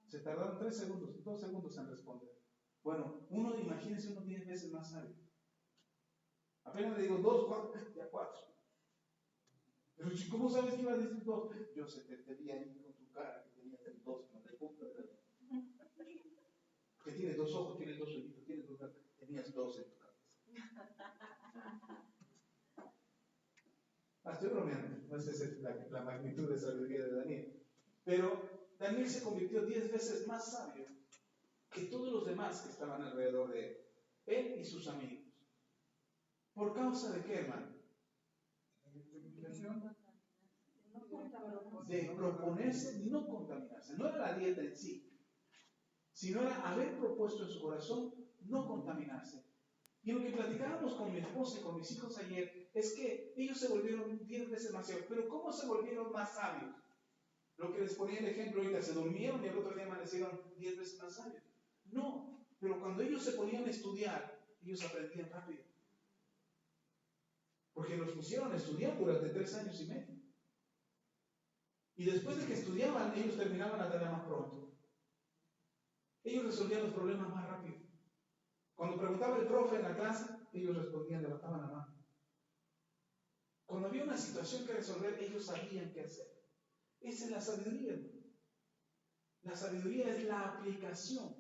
Se tardaron 3 segundos, 2 segundos en responder. Bueno, imagínense uno 10 veces más sabio. Apenas le digo 2, 4, ya 4. Pero ¿cómo sabes que iba a decir 2? Yo sé, te vi ahí con tu cara que tenías el 2 en la punta de la... Que tienes 2 ojos, tienes 2 ojitos, tienes 2 gatos. Tenías 2 en tu cabeza. Estoy bromeando, no esa es la magnitud de sabiduría de Daniel. Pero Daniel se convirtió 10 veces más sabio que todos los demás que estaban alrededor de él, él y sus amigos. ¿Por causa de qué, hermano? De proponerse no contaminarse. No era la dieta en sí, sino era haber propuesto en su corazón no contaminarse. Y lo que platicábamos con mi esposa y con mis hijos ayer es que ellos se volvieron 10 veces más sabios. Pero ¿cómo se volvieron más sabios? Lo que les ponía el ejemplo ahorita, se durmieron y el otro día amanecieron 10 veces más sabios. No, pero cuando ellos se ponían a estudiar, ellos aprendían rápido. Porque los pusieron a estudiar durante 3 años y medio. Y después de que estudiaban, ellos terminaban la tarea más pronto. Ellos resolvían los problemas más rápido. Cuando preguntaba el profe en la clase, ellos respondían, levantaban la mano. Cuando había una situación que resolver, ellos sabían qué hacer. Esa es la sabiduría, hermano. La sabiduría es la aplicación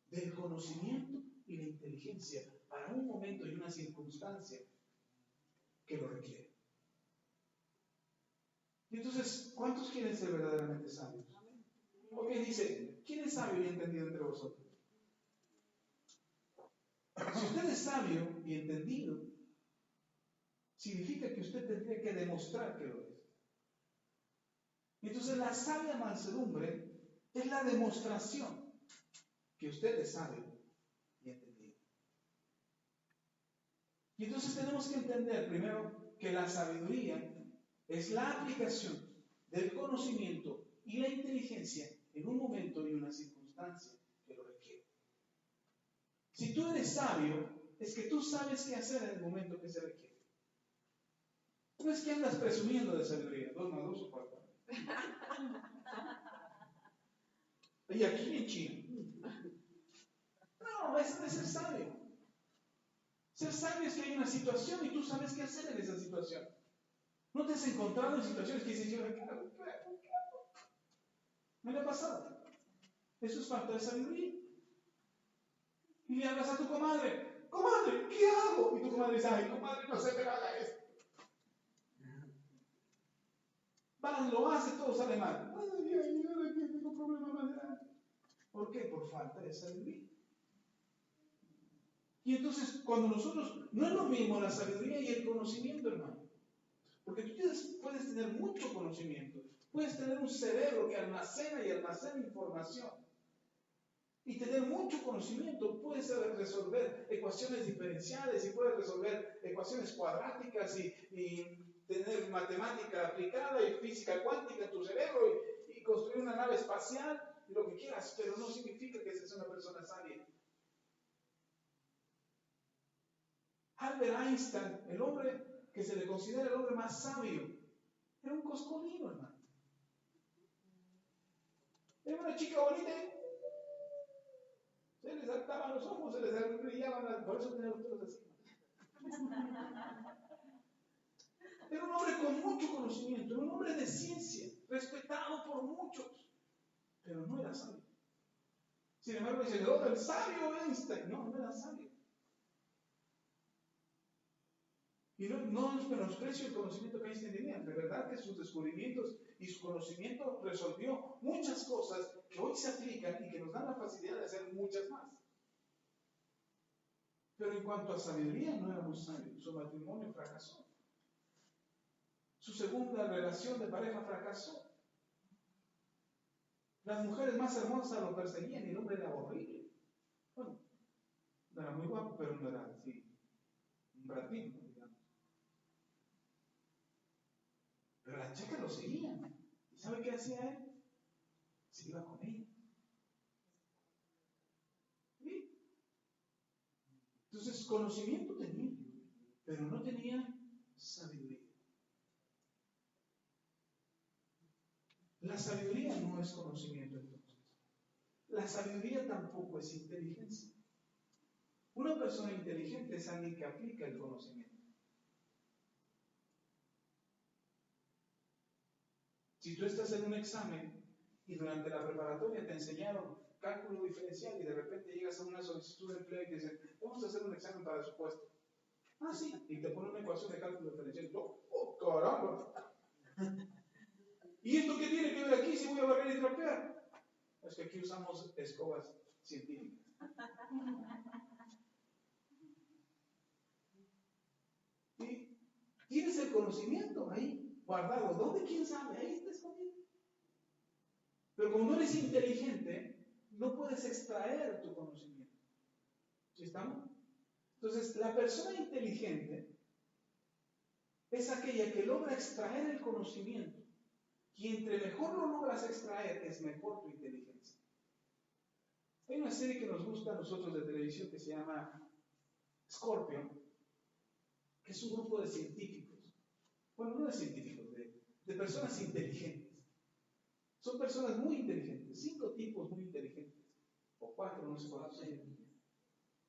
del conocimiento y la inteligencia para un momento y una circunstancia que lo requiere. Y entonces, ¿cuántos quieren ser verdaderamente sabios? Ok, dice, ¿quién es sabio y entendido entre vosotros? Si usted es sabio y entendido, significa que usted tendría que demostrar que lo es. Entonces, la sabia mansedumbre es la demostración que usted es sabio y entendido. Y entonces tenemos que entender primero que la sabiduría es la aplicación del conocimiento y la inteligencia en un momento y una circunstancia que lo requiere. Si tú eres sabio, es que tú sabes qué hacer en el momento que se requiere. No es que andas presumiendo de sabiduría, 2 más 2 o 4. Y aquí en China. No, eso no es ser sabio. Ser sabio es que hay una situación y tú sabes qué hacer en esa situación. ¿No te has encontrado en situaciones que dices, yo me cago? ¿No le ha pasado? Eso es falta de sabiduría. Y le hablas a tu comadre, comadre, ¿qué hago? Y tu comadre dice, ay, comadre, no sé, pero haga esto. Van, lo hace, todo sale mal. Ay, ahora que tengo problemas más grandes. ¿Por qué? Por falta de sabiduría. Y entonces, cuando nosotros, no es lo mismo la sabiduría y el conocimiento, hermano. Porque tú puedes tener mucho conocimiento, puedes tener un cerebro que almacena y almacena información. Y tener mucho conocimiento, puedes resolver ecuaciones diferenciales y puedes resolver ecuaciones cuadráticas y tener matemática aplicada y física cuántica en tu cerebro y construir una nave espacial y lo que quieras, pero no significa que seas una persona sabia. Albert Einstein, el hombre que se le considera el hombre más sabio, era un coscolino, hermano. Era una chica bonita, se les saltaban los ojos, se les brillaban, por eso tenía los pelos así. Era un hombre con mucho conocimiento, era un hombre de ciencia, respetado por muchos, pero no era sabio. Sin embargo, dice el sabio Einstein, no era sabio. Y no menosprecio el conocimiento que Einstein tenía, de verdad que sus descubrimientos y su conocimiento resolvió muchas cosas que hoy se aplican y que nos dan la facilidad de hacer muchas más. Pero en cuanto a sabiduría, no era muy sabio. Su matrimonio fracasó. Su segunda relación de pareja fracasó. Las mujeres más hermosas lo perseguían y el hombre era horrible. Bueno, no era muy guapo, pero no era así, un bratito, digamos. Pero las chicas lo seguían. ¿Y sabe qué hacía él? Se iba con ella. ¿Sí? Entonces, conocimiento tenía, pero no tenía sabiduría. La sabiduría no es conocimiento entonces. La sabiduría tampoco es inteligencia. Una persona inteligente es alguien que aplica el conocimiento. Si tú estás en un examen y durante la preparatoria te enseñaron cálculo diferencial y de repente llegas a una solicitud de empleo y te dicen, vamos a hacer un examen para su puesto. Ah, sí, y te ponen una ecuación de cálculo diferencial. ¡Oh, caramba! ¿Y esto qué tiene que ver aquí si voy a barrer y trapear? Es que aquí usamos escobas científicas. ¿Sí? Tienes el conocimiento ahí guardado. ¿Dónde? ¿Quién sabe? Ahí está escondido. Pero como no eres inteligente, no puedes extraer tu conocimiento. ¿Sí estamos? Entonces, la persona inteligente es aquella que logra extraer el conocimiento. Y entre mejor lo logras extraer, es mejor tu inteligencia. Hay una serie que nos gusta a nosotros de televisión que se llama Scorpion, que es un grupo de científicos. Bueno, no de científicos, de personas inteligentes. Son personas muy inteligentes, 5 tipos muy inteligentes, o 4, no sé cuántos.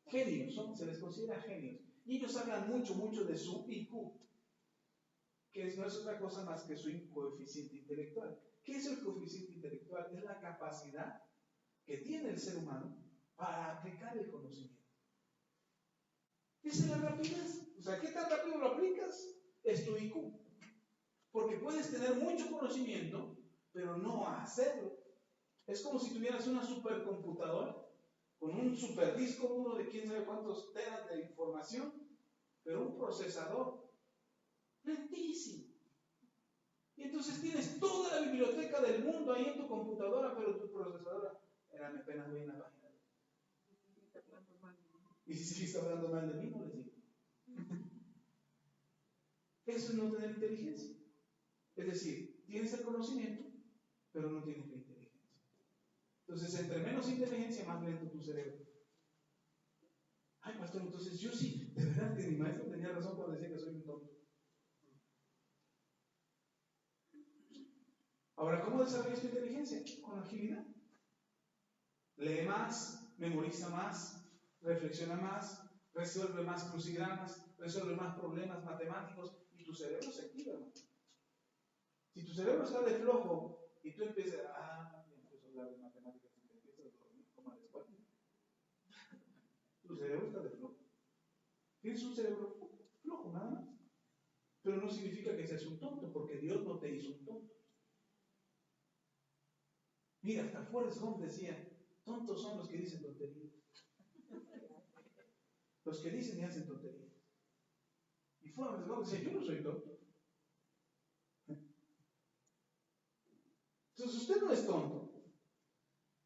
Genios, se les considera genios. Y ellos hablan mucho de su IQ, que no es otra cosa más que su coeficiente intelectual. ¿Qué es el coeficiente intelectual? Es la capacidad que tiene el ser humano para aplicar el conocimiento. Esa es la rapidez. O sea, ¿qué tan rápido lo aplicas? Es tu IQ. Porque puedes tener mucho conocimiento, pero no hacerlo. Es como si tuvieras una supercomputadora con un superdisco duro de quién sabe cuántos teras de información, pero un procesador lentísimo. Y entonces tienes toda la biblioteca del mundo ahí en tu computadora, pero tu procesadora era apenas voy en la página. Y si está hablando mal de mí, no les digo. Eso es no tener inteligencia. Es decir, tienes el conocimiento, pero no tienes la inteligencia. Entonces, entre menos inteligencia, más lento tu cerebro. Ay, pastor, entonces yo sí, de verdad que mi maestro tenía razón cuando decía que soy un tonto. Ahora, ¿cómo desarrollas tu inteligencia? Con agilidad. Lee más, memoriza más, reflexiona más, resuelve más crucigramas, resuelve más problemas matemáticos y tu cerebro se activa. Si tu cerebro está de flojo y tú empiezas ya empiezo a hablar de matemáticas y te empiezas a dormir como a las 4. Tu cerebro está de flojo. Tienes un cerebro flojo, nada más. Pero no significa que seas un tonto, porque Dios no te hizo un tonto. Mira, hasta Forrest Gump decía, tontos son los que dicen tonterías. Los que dicen y hacen tonterías. Y Forrest Gump decía, yo no soy tonto. Entonces usted no es tonto.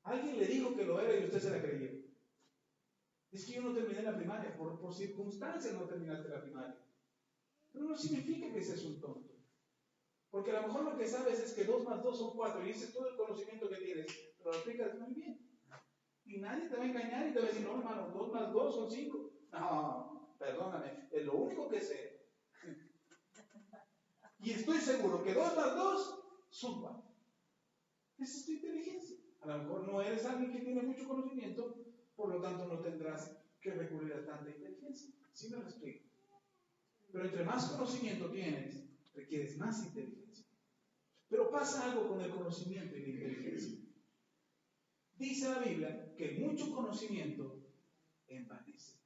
Alguien le dijo que lo era y usted se la creyó. Es que yo no terminé la primaria, por circunstancias no terminaste la primaria. Pero no significa que seas un tonto. Porque a lo mejor lo que sabes es que 2 más 2 son 4 y ese es todo el conocimiento que tienes, pero lo aplicas muy bien. Y nadie te va a engañar y te va a decir, no hermano, 2 más 2 son 5. No, perdóname, es lo único que sé. Y estoy seguro que 2 más 2 son 4. Esa es tu inteligencia. A lo mejor no eres alguien que tiene mucho conocimiento, por lo tanto no tendrás que recurrir a tanta inteligencia. ¿Sí me lo explico? Pero entre más conocimiento tienes, requieres más inteligencia. Pero pasa algo con el conocimiento y la inteligencia. Dice la Biblia que mucho conocimiento envanece.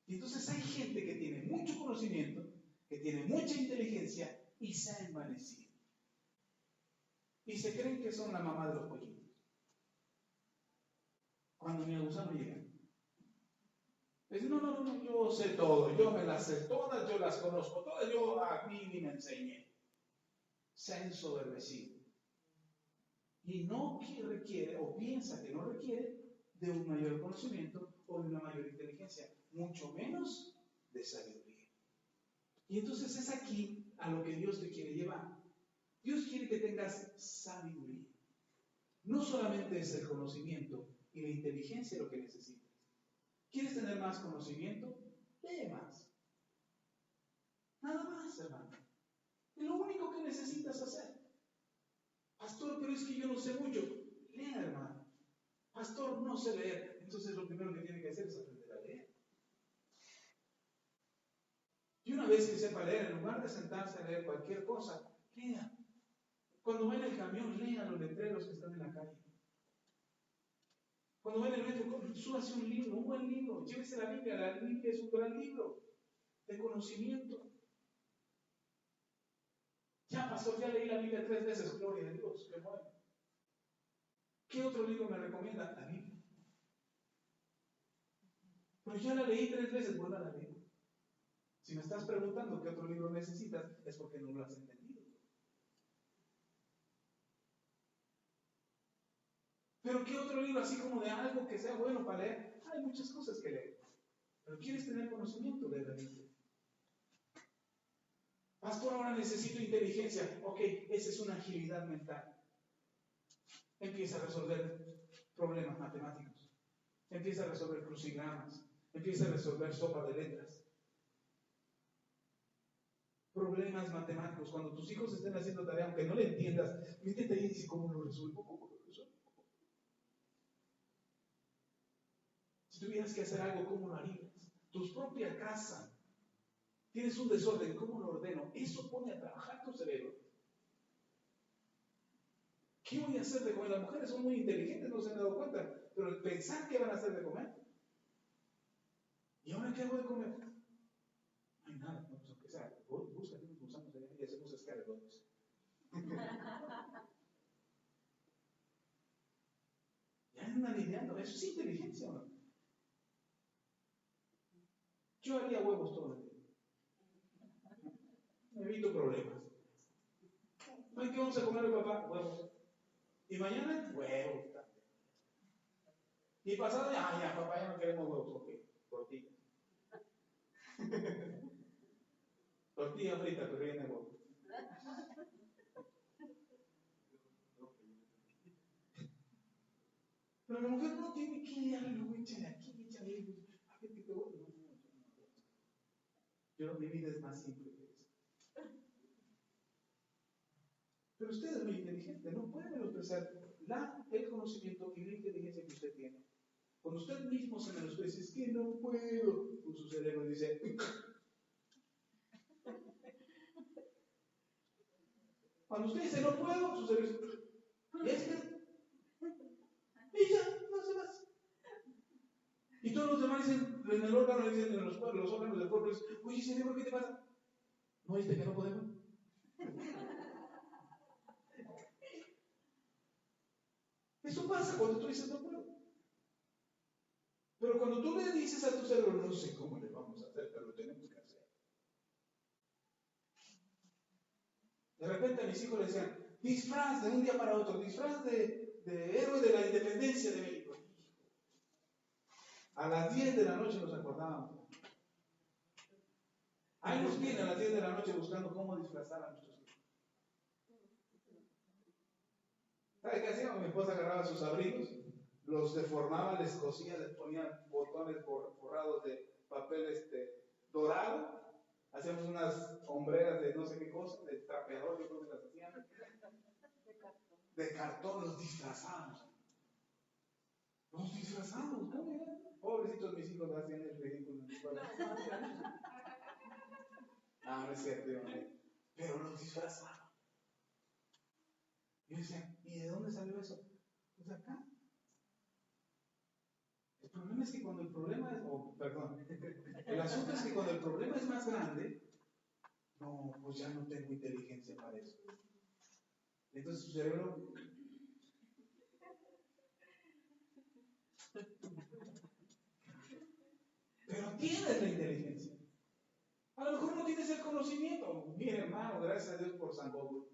Y entonces hay gente que tiene mucho conocimiento, que tiene mucha inteligencia y se ha envanecido. Y se creen que son la mamá de los pollitos. Cuando mi gusano llega. Dicen, no, yo sé todo, yo me las sé todas, yo las conozco todas, yo a mí ni me enseñé. Se ha ensoberbecido. Y no requiere, o piensa que no requiere, de un mayor conocimiento o de una mayor inteligencia, mucho menos de sabiduría. Y entonces es aquí a lo que Dios te quiere llevar. Dios quiere que tengas sabiduría. No solamente es el conocimiento y la inteligencia lo que necesitas. ¿Quieres tener más conocimiento? Lee más. Nada más, hermano. Es lo único que necesitas hacer. Pastor, pero es que yo no sé mucho. Lea, hermano. Pastor, no sé leer. Entonces lo primero que tiene que hacer es aprender a leer. Y una vez que sepa leer, en lugar de sentarse a leer cualquier cosa, lea. Cuando va en el camión, lea los letreros que están en la calle. Cuando va en el metro, súbase un libro, un buen libro. Llévese la Biblia. La Biblia es un gran libro de conocimiento. Ya, pastor, ya leí la Biblia 3 veces. Gloria a Dios, qué bueno. ¿Qué otro libro me recomienda? La Biblia. Pero ya la leí 3 veces, vuelva a la leer. Si me estás preguntando qué otro libro necesitas, es porque no lo has entendido. Pero ¿qué otro libro así como de algo que sea bueno para leer? Hay muchas cosas que leer. Pero quieres tener conocimiento de la Biblia. Pastor, ahora necesito inteligencia. Ok, esa es una agilidad mental. Empieza a resolver problemas matemáticos. Empieza a resolver crucigramas. Empieza a resolver sopa de letras. Problemas matemáticos. Cuando tus hijos estén haciendo tarea, aunque no le entiendas, métete ahí y dice, ¿cómo lo resuelvo? ¿Cómo lo resuelvo? Si tuvieras que hacer algo, ¿cómo lo harías? Tu propia casa. Tienes un desorden, ¿cómo lo ordeno? Eso pone a trabajar tu cerebro. ¿Qué voy a hacer de comer? Las mujeres son muy inteligentes, no se han dado cuenta, pero el pensar qué van a hacer de comer. ¿Y ahora qué hago de comer? No hay nada, no, pues aunque sea, busca unos gusanos allá y hacemos escargots. Ya andan ideando, eso es inteligencia, ¿o no? Yo haría huevos todo el día. Me evito problemas. ¿No hay qué vamos a comer hoy, papá? Huevos. ¿Y mañana? Huevos también. Y pasado, ya, papá, ya no queremos huevos. Ok, tortilla. Tortilla frita, pero viene huevo. Pero la mujer no tiene que liarlo, échale aquí, échale ahí. A ver qué te voy. No. Mi vida es más simple que eso. Pero usted es muy inteligente, no puede menospreciar el conocimiento y la inteligencia que usted tiene. Cuando usted mismo se menosprecia, es que no puedo, pues su cerebro dice, cuando usted dice no puedo, su cerebro dice, ¿y es que? Y ya, no se más. Y todos los demás dicen, en el órgano dicen, en los órganos del cuerpo dicen, oye cerebro, ¿qué te pasa? ¿No viste que no podemos? Eso pasa cuando tú dices no puedo. Pero cuando tú le dices a tu cerebro, no sé cómo le vamos a hacer, pero lo tenemos que hacer. De repente a mis hijos les decían, disfraz de un día para otro, disfraz de héroe de la independencia de México. A las 10 de la noche nos acordábamos. Ahí nos viene a las 10 de la noche buscando cómo disfrazar a nuestros hijos. ¿Sabe qué hacíamos? Mi esposa agarraba sus abrigos, los deformaba, les cosía, les ponía botones forrados de papel dorado. Hacíamos unas hombreras de no sé qué cosa, de trapeador, yo creo que las hacían. De cartón, los disfrazamos. Los disfrazamos, ¿cómo era? Pobrecitos mis hijos hacían el ridículo en la escuela. No es cierto, pero los disfrazaba. Y yo decía, ¿y de dónde salió eso? Pues acá. El problema es que cuando el problema es, el asunto es que cuando el problema es más grande, no, pues ya no tengo inteligencia para eso. Entonces su cerebro, pero tienes la inteligencia. A lo mejor no tienes el conocimiento. Mire, hermano, gracias a Dios por San Google.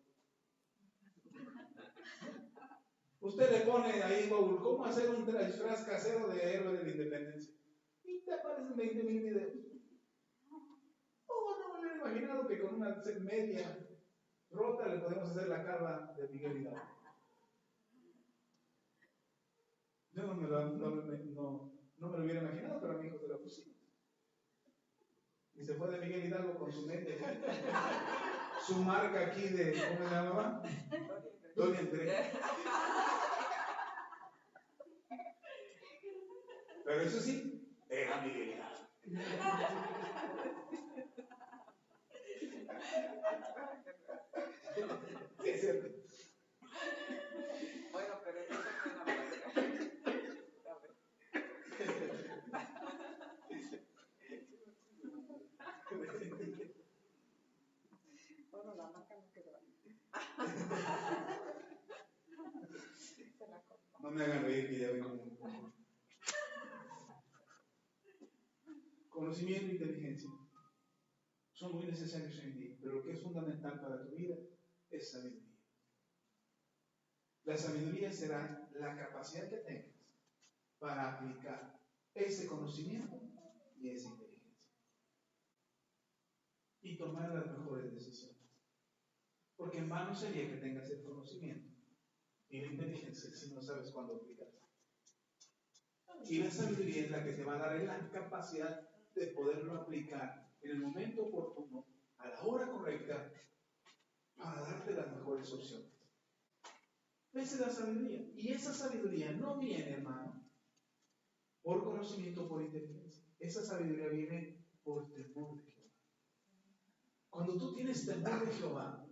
Usted le pone ahí en Google cómo hacer un disfraz casero de héroe de la independencia. Y te aparecen 20,000 videos. Oh, no me hubiera imaginado que con una media rota le podemos hacer la cara de Miguel Hidalgo. Yo no me lo hubiera imaginado, pero a mi hijo se lo pusimos. Y se fue de Miguel Hidalgo con su media. Su marca aquí de, ¿cómo se llamaba? Doña Andrea. Pero eso sí, era Miguel Hidalgo. Sí, es cierto.
Bueno, pero eso es una marca. Bueno, la marca no quedó ahí.
No me hagan reír que ya vengo un poco. Conocimiento e inteligencia son muy necesarios hoy en día, pero lo que es fundamental para tu vida es sabiduría. La sabiduría será la capacidad que tengas para aplicar ese conocimiento y esa inteligencia y tomar las mejores decisiones. Porque en vano sería que tengas el conocimiento y la inteligencia si no sabes cuándo aplicarla. Y la sabiduría es la que te va a dar la capacidad de poderlo aplicar en el momento oportuno, a la hora correcta, para darte las mejores opciones. Esa es la sabiduría. Y esa sabiduría no viene, hermano, por conocimiento o por inteligencia. Esa sabiduría viene por temor de Jehová. Cuando tú tienes temor de Jehová,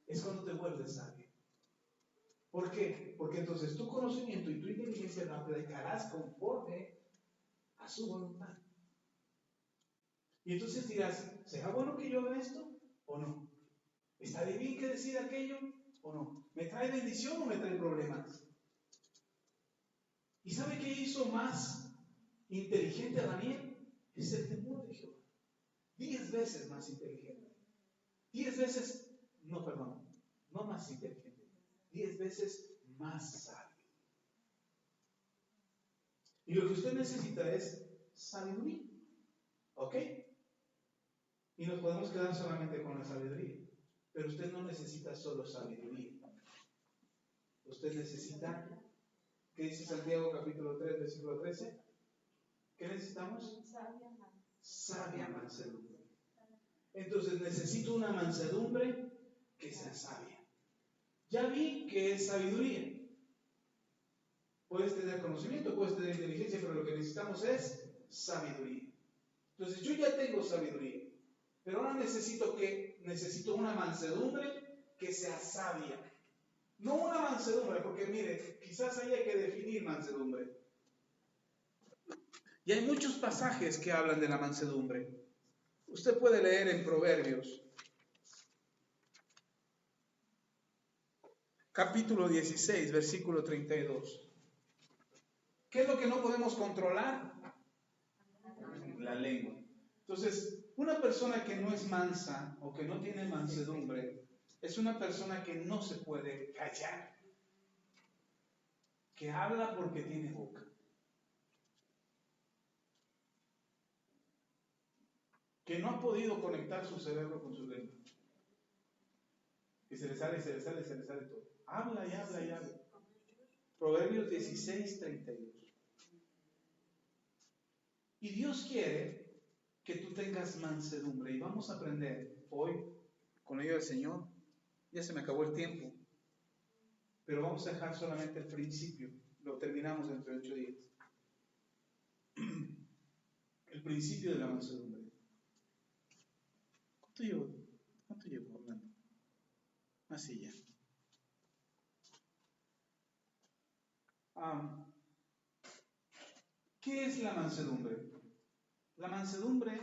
es cuando te vuelves sabio. ¿Por qué? Porque entonces tu conocimiento y tu inteligencia lo aplicarás conforme a su voluntad. Y entonces dirás, ¿será bueno que yo haga esto o no? ¿Estaré bien que decida aquello o no? ¿Me trae bendición o me trae problemas? ¿Y sabe qué hizo más inteligente a Daniel? Es el temor de Jehová. 10 veces más inteligente. 10 veces, no más inteligente. 10 veces más sabio. Y lo que usted necesita es sabiduría. ¿Ok? Y nos podemos quedar solamente con la sabiduría. Pero usted no necesita solo sabiduría. Usted necesita, ¿qué dice Santiago capítulo 3, versículo 13? ¿Qué necesitamos? Sabia mansedumbre. Entonces necesito una mansedumbre que sea sabia. Ya vi que es sabiduría. Puedes tener conocimiento, puedes tener inteligencia, pero lo que necesitamos es sabiduría. Entonces yo ya tengo sabiduría, pero ahora necesito una mansedumbre que sea sabia. No una mansedumbre, porque mire, quizás haya que definir mansedumbre. Y hay muchos pasajes que hablan de la mansedumbre. Usted puede leer en Proverbios, capítulo 16, versículo 32. ¿Qué es lo que no podemos controlar? La lengua. Entonces, una persona que no es mansa o que no tiene mansedumbre es una persona que no se puede callar, que habla porque tiene boca, que no ha podido conectar su cerebro con su lengua, que se le sale, se le sale, se le sale todo. Habla y habla y habla. Proverbios 16, 32. Y Dios quiere que tú tengas mansedumbre. Y vamos a aprender hoy, con la ayuda del Señor. Ya se me acabó el tiempo, pero vamos a dejar solamente el principio. Lo terminamos dentro de 8 días. El principio de la mansedumbre. ¿Cuánto llevo hablando? Así ya. ¿Qué es la mansedumbre? La mansedumbre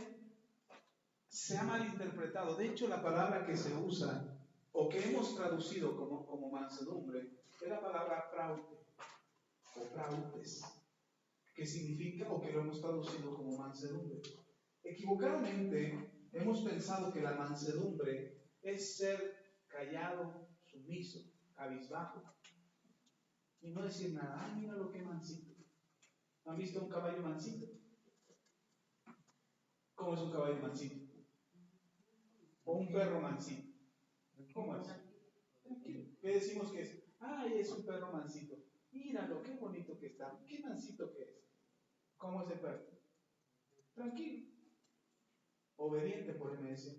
se ha malinterpretado. De hecho, la palabra que se usa o que hemos traducido como mansedumbre es la palabra fraute o frautes, que significa o que lo hemos traducido como mansedumbre. Equivocadamente hemos pensado que la mansedumbre es ser callado, sumiso, cabizbajo y no decir nada. Ah, mira lo que mansito. ¿Han visto un caballo mansito? ¿Cómo es un caballo mansito? O un perro mansito. ¿Cómo es? Tranquilo. ¿Qué decimos que es? Ay, es un perro mansito. Míralo, qué bonito que está. Qué mansito que es. ¿Cómo es el perro? Tranquilo. Obediente por MS.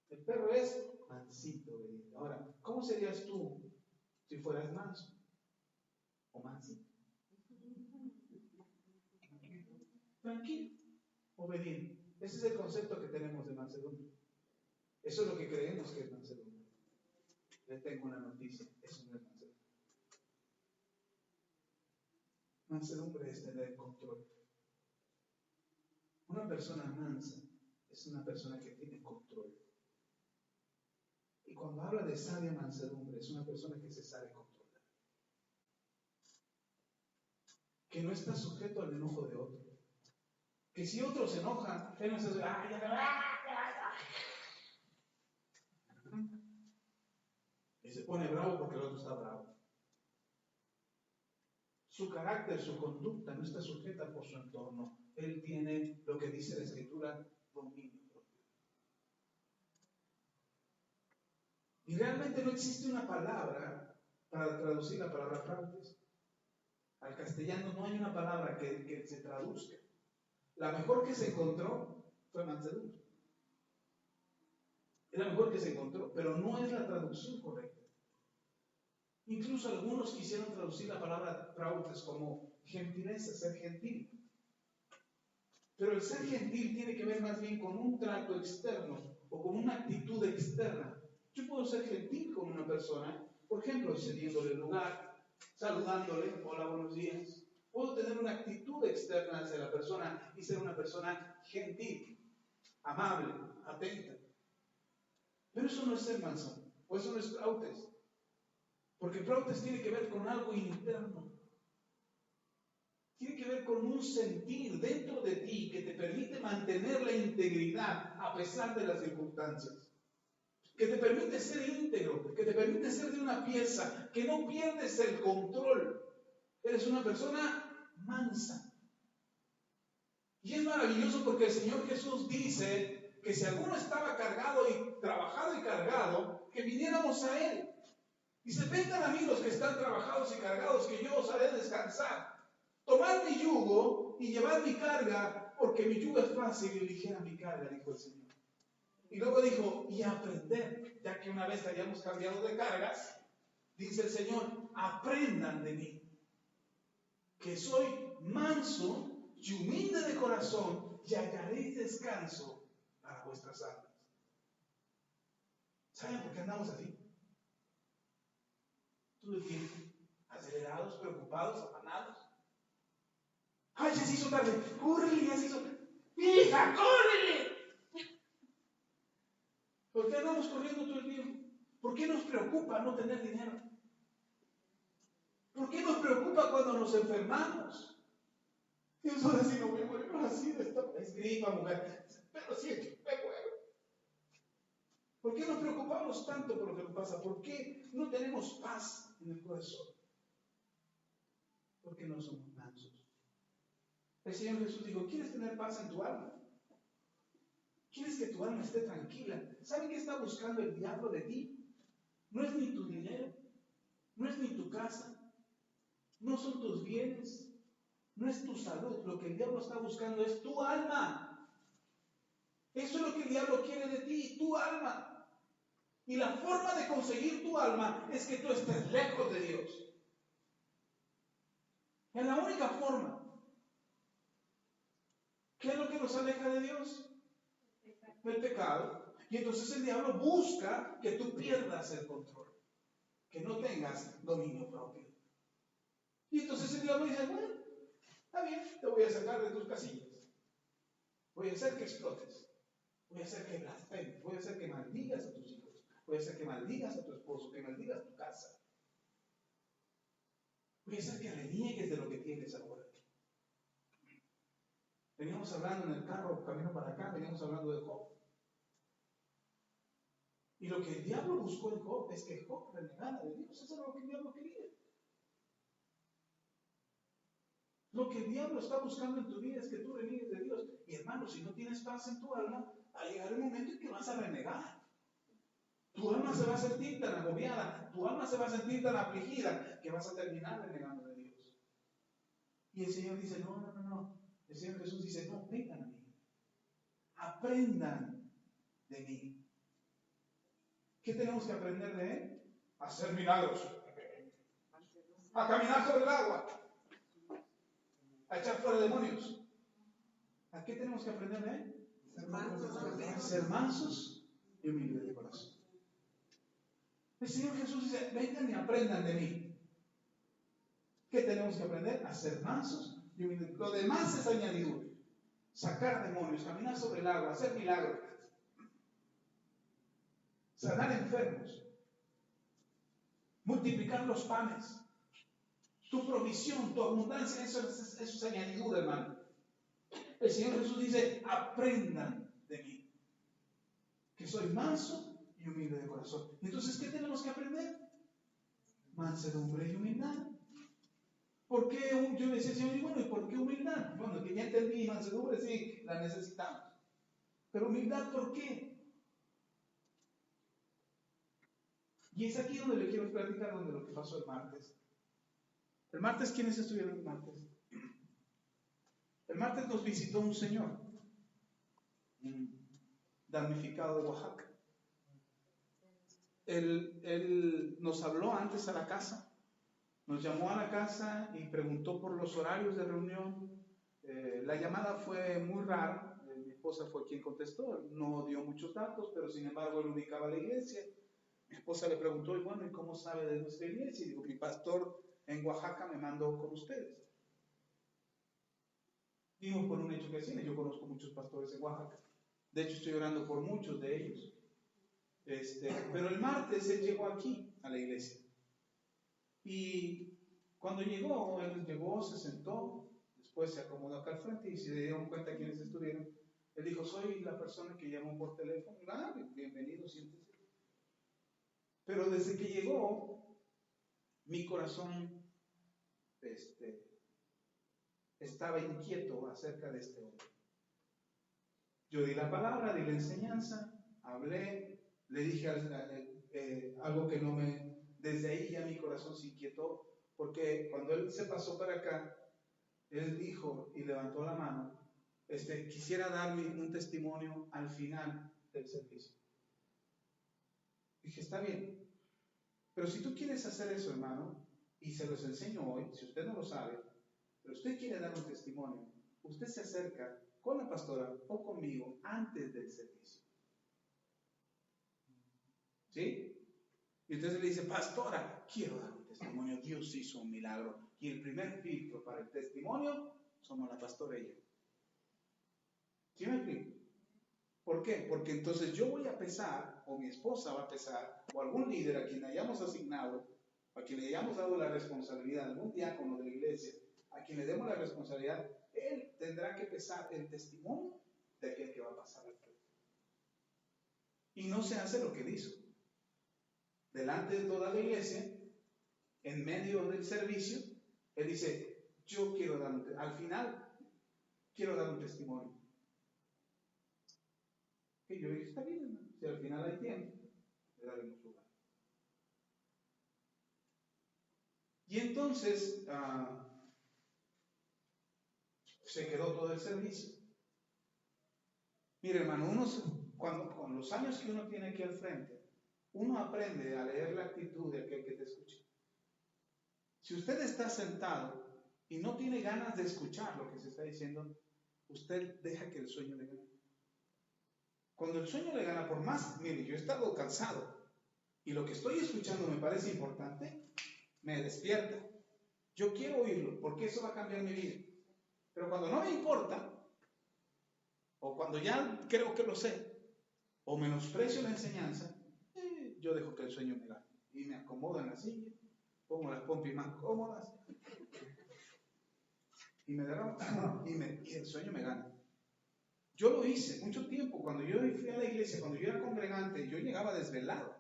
El perro es mansito, obediente. Ahora, ¿cómo serías tú si fueras manso o mansito? Tranquilo, obediente. Ese es el concepto que tenemos de mansedumbre. Eso es lo que creemos que es mansedumbre. Les tengo una noticia, eso no es mansedumbre. Mansedumbre es tener control. Una persona mansa es una persona que tiene control. Y cuando habla de sabia mansedumbre, es una persona que se sabe controlar. Que no está sujeto al enojo de otro. Que si otro se enoja, él no está... Y se pone bravo porque el otro está bravo. Su carácter, su conducta no está sujeta por su entorno. Él tiene lo que dice la Escritura, dominio propio. Y realmente no existe una palabra para traducir la palabra fraudes. Al castellano no hay una palabra que se traduzca. La mejor que se encontró fue mansedumbre. Es la mejor que se encontró, pero no es la traducción correcta. Incluso algunos quisieron traducir la palabra fraudes como gentileza, ser gentil. Pero el ser gentil tiene que ver más bien con un trato externo o con una actitud externa. Yo puedo ser gentil con una persona, por ejemplo, cediéndole el lugar, saludándole, hola, buenos días. Puedo tener una actitud externa hacia la persona y ser una persona gentil, amable, atenta. Pero eso no es ser manso, o eso no es fraudes. Porque fraudes tiene que ver con algo interno. Tiene que ver con un sentir dentro de ti que te permite mantener la integridad a pesar de las circunstancias. Que te permite ser íntegro, que te permite ser de una pieza, que no pierdes el control. Eres una persona mansa. Y es maravilloso porque el Señor Jesús dice que si alguno estaba cargado y trabajado y cargado, que viniéramos a Él. Dice, vengan a mí los que están trabajados y cargados, que yo os haré descansar. Tomad mi yugo y llevad mi carga, porque mi yugo es fácil y ligera mi carga, dijo el Señor. Y luego dijo, y aprender, ya que una vez hayamos cambiado de cargas, dice el Señor, aprendan de mí, que soy manso y humilde de corazón, y hallaréis descanso para vuestras almas. ¿Saben por qué andamos así? Todo el tiempo, acelerados, preocupados, afanados. ¡Ay, ya se hizo tarde! ¡Córrele, ya se hizo tarde! ¡Hija, córrele! ¿Por qué andamos corriendo todo el tiempo? ¿Por qué nos preocupa no tener dinero? ¿Por qué nos preocupa cuando nos enfermamos? Dios, ahora sí no me muero, ahora sí es gripa, mujer. Pero sí, me muero. ¿Por qué nos preocupamos tanto por lo que nos pasa? ¿Por qué no tenemos paz en el corazón? Porque no somos mansos. El Señor Jesús dijo, ¿quieres tener paz en tu alma? ¿Quieres que tu alma esté tranquila? ¿Saben qué está buscando el diablo de ti? No es ni tu dinero, no es ni tu casa, no son tus bienes, no es tu salud. Lo que el diablo está buscando es tu alma. Eso es lo que el diablo quiere de ti, tu alma. Y la forma de conseguir tu alma es que tú estés lejos de Dios. Es la única forma. ¿Qué es lo que nos aleja de Dios? El pecado. Y entonces el diablo busca que tú pierdas el control, que no tengas dominio propio. Y entonces el diablo dice, bueno, está bien, te voy a sacar de tus casillas. Voy a hacer que explotes. Voy a hacer que blasfemes. Voy a hacer que maldigas a tus hijos. Voy a hacer que maldigas a tu esposo, que maldigas tu casa. Voy a hacer que reniegues de lo que tienes ahora. Veníamos hablando en el carro, camino para acá, veníamos hablando de Job. Y lo que el diablo buscó en Job es que Job renegara de Dios. Eso era lo que el diablo quería. Lo que el diablo está buscando en tu vida es que tú reniegues de Dios. Y hermano, si no tienes paz en tu alma, va a llegar el momento en que vas a renegar. Tu alma se va a sentir tan agobiada, tu alma se va a sentir tan afligida, que vas a terminar renegando de Dios. Y el Señor dice, no. El Señor Jesús dice, no, vengan a mí. Aprendan de mí. ¿Qué tenemos que aprender de Él? A hacer milagros. A caminar sobre el agua. A echar fuera demonios. ¿A qué tenemos que aprender de Él? A ser mansos y humildes de corazón. El Señor Jesús dice, vengan y aprendan de mí. ¿Qué tenemos que aprender? A ser mansos y humildes. Lo demás es añadidura. Sacar demonios, caminar sobre el agua, hacer milagros. Sanar enfermos. Multiplicar los panes. Tu provisión, tu abundancia, eso es añadidura, hermano. El Señor Jesús dice, aprendan de mí, que soy manso y humilde de corazón. Entonces, ¿qué tenemos que aprender? Mansedumbre y humildad. ¿Por qué? Yo le decía, Señor, y bueno, ¿y por qué humildad? Bueno, que ya entendí, mansedumbre sí, la necesitamos. Pero humildad, ¿por qué? Y es aquí donde le quiero platicar donde lo que pasó el martes. El martes, ¿quiénes estuvieron el martes? El martes nos visitó un señor, un damnificado de Oaxaca. Él nos habló antes a la casa, nos llamó a la casa y preguntó por los horarios de reunión. La llamada fue muy rara, mi esposa fue quien contestó, no dio muchos datos, pero sin embargo él ubicaba la iglesia. Mi esposa le preguntó, y bueno, ¿y cómo sabe de nuestra iglesia? Y digo, mi pastor en Oaxaca me mandó con ustedes. Digo por un hecho que sí, yo conozco muchos pastores en Oaxaca. De hecho, estoy orando por muchos de ellos. Pero el martes él llegó aquí, a la iglesia. Y cuando llegó, él llegó, se sentó, después se acomodó acá al frente y se dieron cuenta quiénes estuvieron. Él dijo, soy la persona que llamó por teléfono. Ah, bienvenido, siéntese. Pero desde que llegó, mi corazón estaba inquieto acerca de este hombre. Yo di la palabra, di la enseñanza, hablé, le dije algo que no me... Desde ahí ya mi corazón se inquietó, porque cuando él se pasó para acá, él dijo y levantó la mano, quisiera darme un testimonio al final del servicio. Dije, está bien, pero si tú quieres hacer eso, hermano, y se los enseño hoy, si usted no lo sabe, pero usted quiere dar un testimonio, usted se acerca con la pastora o conmigo antes del servicio. ¿Sí? Y entonces le dice, pastora, quiero dar un testimonio, Dios hizo un milagro. Y el primer filtro para el testimonio somos la pastora y yo. ¿Sí me explico? ¿Por qué? Porque entonces yo voy a pesar, o mi esposa va a pesar, o algún líder a quien hayamos asignado, a quien le hayamos dado la responsabilidad, algún diácono de la iglesia, a quien le demos la responsabilidad, él tendrá que pesar el testimonio de aquel que va a pasar al frente. Y no se hace lo que él hizo. Delante de toda la iglesia, en medio del servicio, él dice, yo quiero dar al final, quiero dar un testimonio. Y yo dije, está bien, ¿no? Si al final hay tiempo, le daremos lugar. Y entonces, se quedó todo el servicio. Mire, hermano, con los años que uno tiene aquí al frente, uno aprende a leer la actitud de aquel que te escucha. Si usted está sentado y no tiene ganas de escuchar lo que se está diciendo, usted deja que el sueño le gane. Cuando el sueño le gana, por más, mire, yo he estado cansado y lo que estoy escuchando me parece importante, me despierta. Yo quiero oírlo porque eso va a cambiar mi vida. Pero cuando no me importa, o cuando ya creo que lo sé, o menosprecio la enseñanza, yo dejo que el sueño me gane. Y me acomodo en la silla, pongo las pompis más cómodas, y me derramo, y el sueño me gana. Yo lo hice mucho tiempo, cuando yo fui a la iglesia, cuando yo era congregante, yo llegaba desvelado,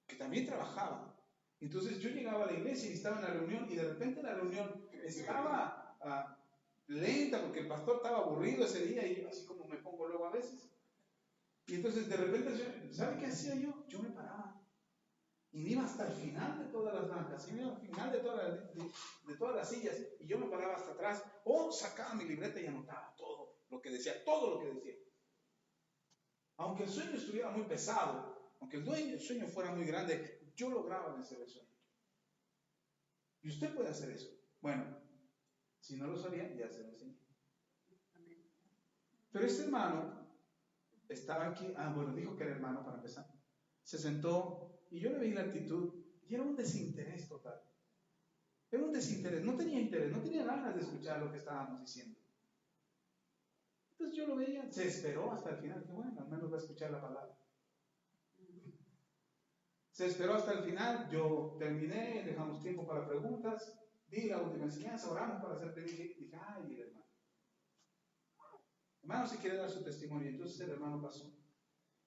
que también trabajaba. Entonces yo llegaba a la iglesia y estaba en la reunión, y de repente la reunión estaba lenta, porque el pastor estaba aburrido ese día, y yo así como me pongo luego a veces. Y entonces de repente, ¿sabe qué hacía yo? Yo me paraba. Y me iba hasta el final de todas las bancas, y me iba al final de todas las sillas, y yo me paraba hasta atrás, o sacaba mi libreta y anotaba todo lo que decía, todo lo que decía. Aunque el sueño estuviera muy pesado, aunque el sueño fuera muy grande, yo lograba vencer el sueño. Y usted puede hacer eso. Bueno, si no lo sabía, ya se lo enseñé. Pero este hermano estaba aquí, dijo que era hermano para empezar. Se sentó y yo le vi la actitud y era un desinterés total. Era un desinterés, no tenía interés, no tenía ganas de escuchar lo que estábamos diciendo. Entonces yo lo veía, se esperó hasta el final, que bueno, al menos va a escuchar la palabra. Se esperó hasta el final, yo terminé, dejamos tiempo para preguntas, di la última enseñanza, oramos para hacer feliz, y dije, ay, el hermano. Hermano, si quiere dar su testimonio, entonces el hermano pasó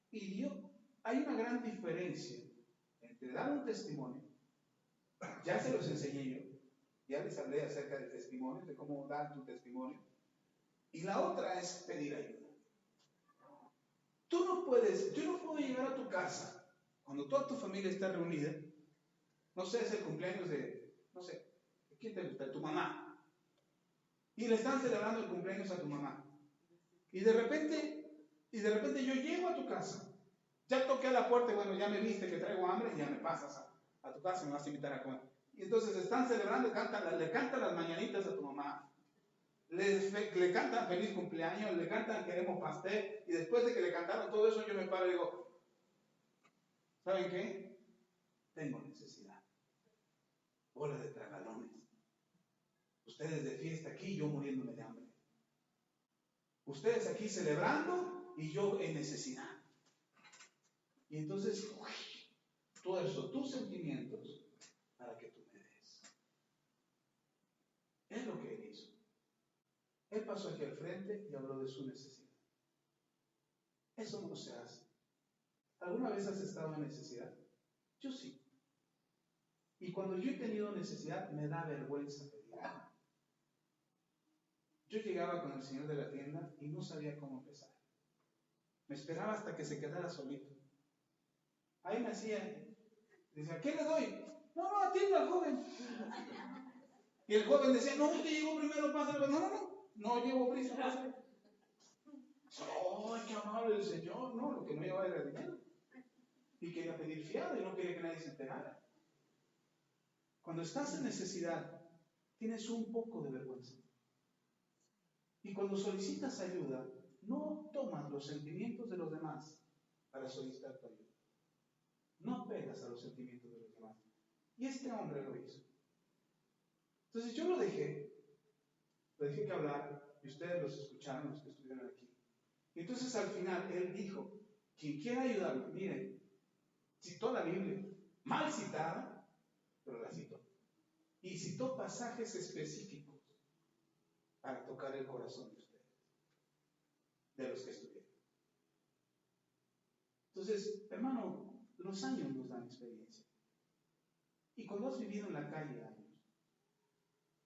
y dio hay una gran diferencia entre dar un testimonio, ya se los enseñé yo, ya les hablé acerca del testimonio, de cómo dar tu testimonio, y la otra es pedir ayuda. Yo no puedo llegar a tu casa cuando toda tu familia está reunida, no sé, es el cumpleaños de, no sé, ¿quién te gusta? Tu mamá. Y le están celebrando el cumpleaños a tu mamá. Y de repente yo llego a tu casa, ya toqué a la puerta y bueno, ya me viste que traigo hambre y ya me pasas a tu casa y me vas a invitar a comer. Y entonces están celebrando, le cantan las mañanitas a tu mamá, le cantan feliz cumpleaños, le cantan queremos pastel, y después de que le cantaron todo eso, yo me paro y digo, ¿saben qué? Tengo necesidad. Bola de tragalones. Ustedes de fiesta aquí, yo muriéndome de hambre. Ustedes aquí celebrando y yo en necesidad. Y entonces, tuerzo tus sentimientos para que tú me des. Es lo que él hizo. Él pasó aquí al frente y habló de su necesidad. Eso no se hace. ¿Alguna vez has estado en necesidad? Yo sí. Y cuando yo he tenido necesidad, me da vergüenza pedir. Yo llegaba con el señor de la tienda y no sabía cómo empezar. Me esperaba hasta que se quedara solito. Ahí me decía, ¿qué le doy? No, atienda al joven. Y el joven decía, no, usted llegó primero, pásale. No llevo prisa, pásale. ¡Ay, qué amable el señor! No, lo que no llevaba era dinero. Y quería pedir fiado y no quería que nadie se enterara. Cuando estás en necesidad, tienes un poco de vergüenza. Y cuando solicitas ayuda, no tomas los sentimientos de los demás para solicitar tu ayuda. No apelas a los sentimientos de los demás. Y este hombre lo hizo. Entonces yo lo dejé que hablar, y ustedes los escucharon, los que estuvieron aquí. Y entonces al final él dijo, quien quiera ayudarme, miren, citó la Biblia, mal citada, pero la citó. Y citó pasajes específicos para tocar el corazón de ustedes, de los que estuvieron. Entonces, hermano, los años nos dan experiencia. Y cuando has vivido en la calle años,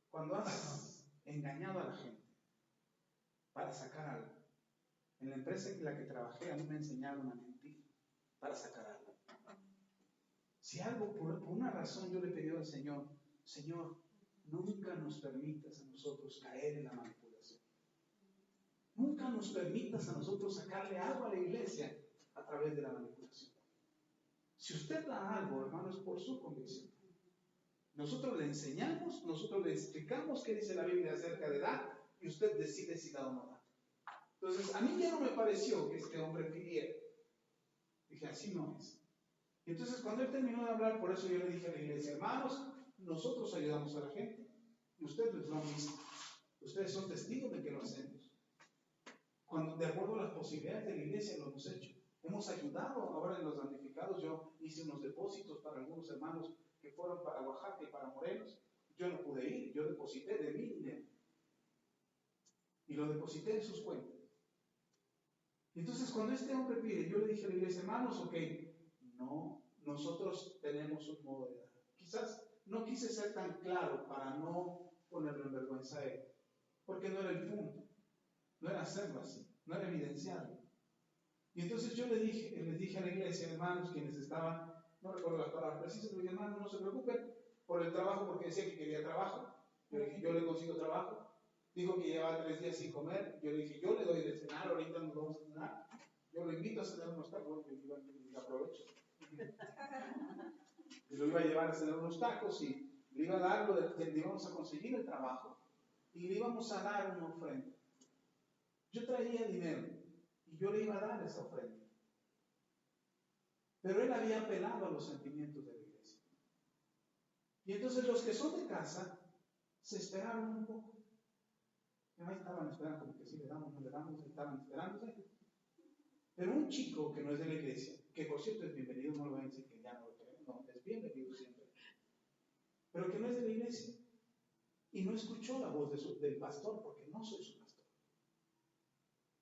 cuando has engañado a la gente para sacar algo, en la empresa en la que trabajé a mí me enseñaron a mentir para sacar algo. Si algo, por una razón yo le pedí al Señor, Señor, nunca nos permitas a nosotros caer en la manipulación. Nunca nos permitas a nosotros sacarle algo a la iglesia a través de la manipulación. Si usted da algo, hermano, es por su convicción. Nosotros le enseñamos, nosotros le explicamos qué dice la Biblia acerca de dar, y usted decide si da o no da. Entonces, a mí ya no me pareció que este hombre pidiera. Dije, así no es. Y entonces, cuando él terminó de hablar, por eso yo le dije a la iglesia, hermanos, nosotros ayudamos a la gente, y ustedes lo mismo. Ustedes son testigos de que lo hacemos. Cuando, de acuerdo a las posibilidades de la iglesia, lo hemos hecho. Hemos ayudado ahora en los damnificados. Yo hice unos depósitos para algunos hermanos que fueron para Oaxaca y para Morelos. Yo no pude ir, yo deposité de mi dinero. Y lo deposité en sus cuentas. Entonces, cuando este hombre pide, yo le dije a la iglesia, hermanos, ok, no, nosotros tenemos un modo de dar. Quizás no quise ser tan claro para no ponerlo en vergüenza a él, porque no era el punto, no era hacerlo así, no era evidenciarlo. Y entonces yo les dije a la iglesia, hermanos, quienes estaban, no recuerdo las palabras precisas, pero dije, hermanos, no se preocupen por el trabajo, porque decía que quería trabajo. Yo le dije, yo le consigo trabajo. Dijo que llevaba 3 días sin comer. Yo le dije, yo le doy de cenar, ahorita nos vamos a cenar. Yo lo invito a cenar unos tacos, y aprovecho. Y lo iba a llevar a cenar unos tacos y le iba a dar le íbamos a conseguir el trabajo y le íbamos a dar una ofrenda. Yo traía dinero y yo le iba a dar esa ofrenda. Pero él había apelado a los sentimientos de la iglesia. Y entonces los que son de casa se esperaron un poco. Ahí estaban esperando, como que si le damos, no le damos, estaban esperándose. Pero un chico que no es de la iglesia, que por cierto es bienvenido, no lo voy a decir que ya no lo creo, no, es bienvenido siempre, pero que no es de la iglesia, y no escuchó la voz del pastor, porque no soy su pastor.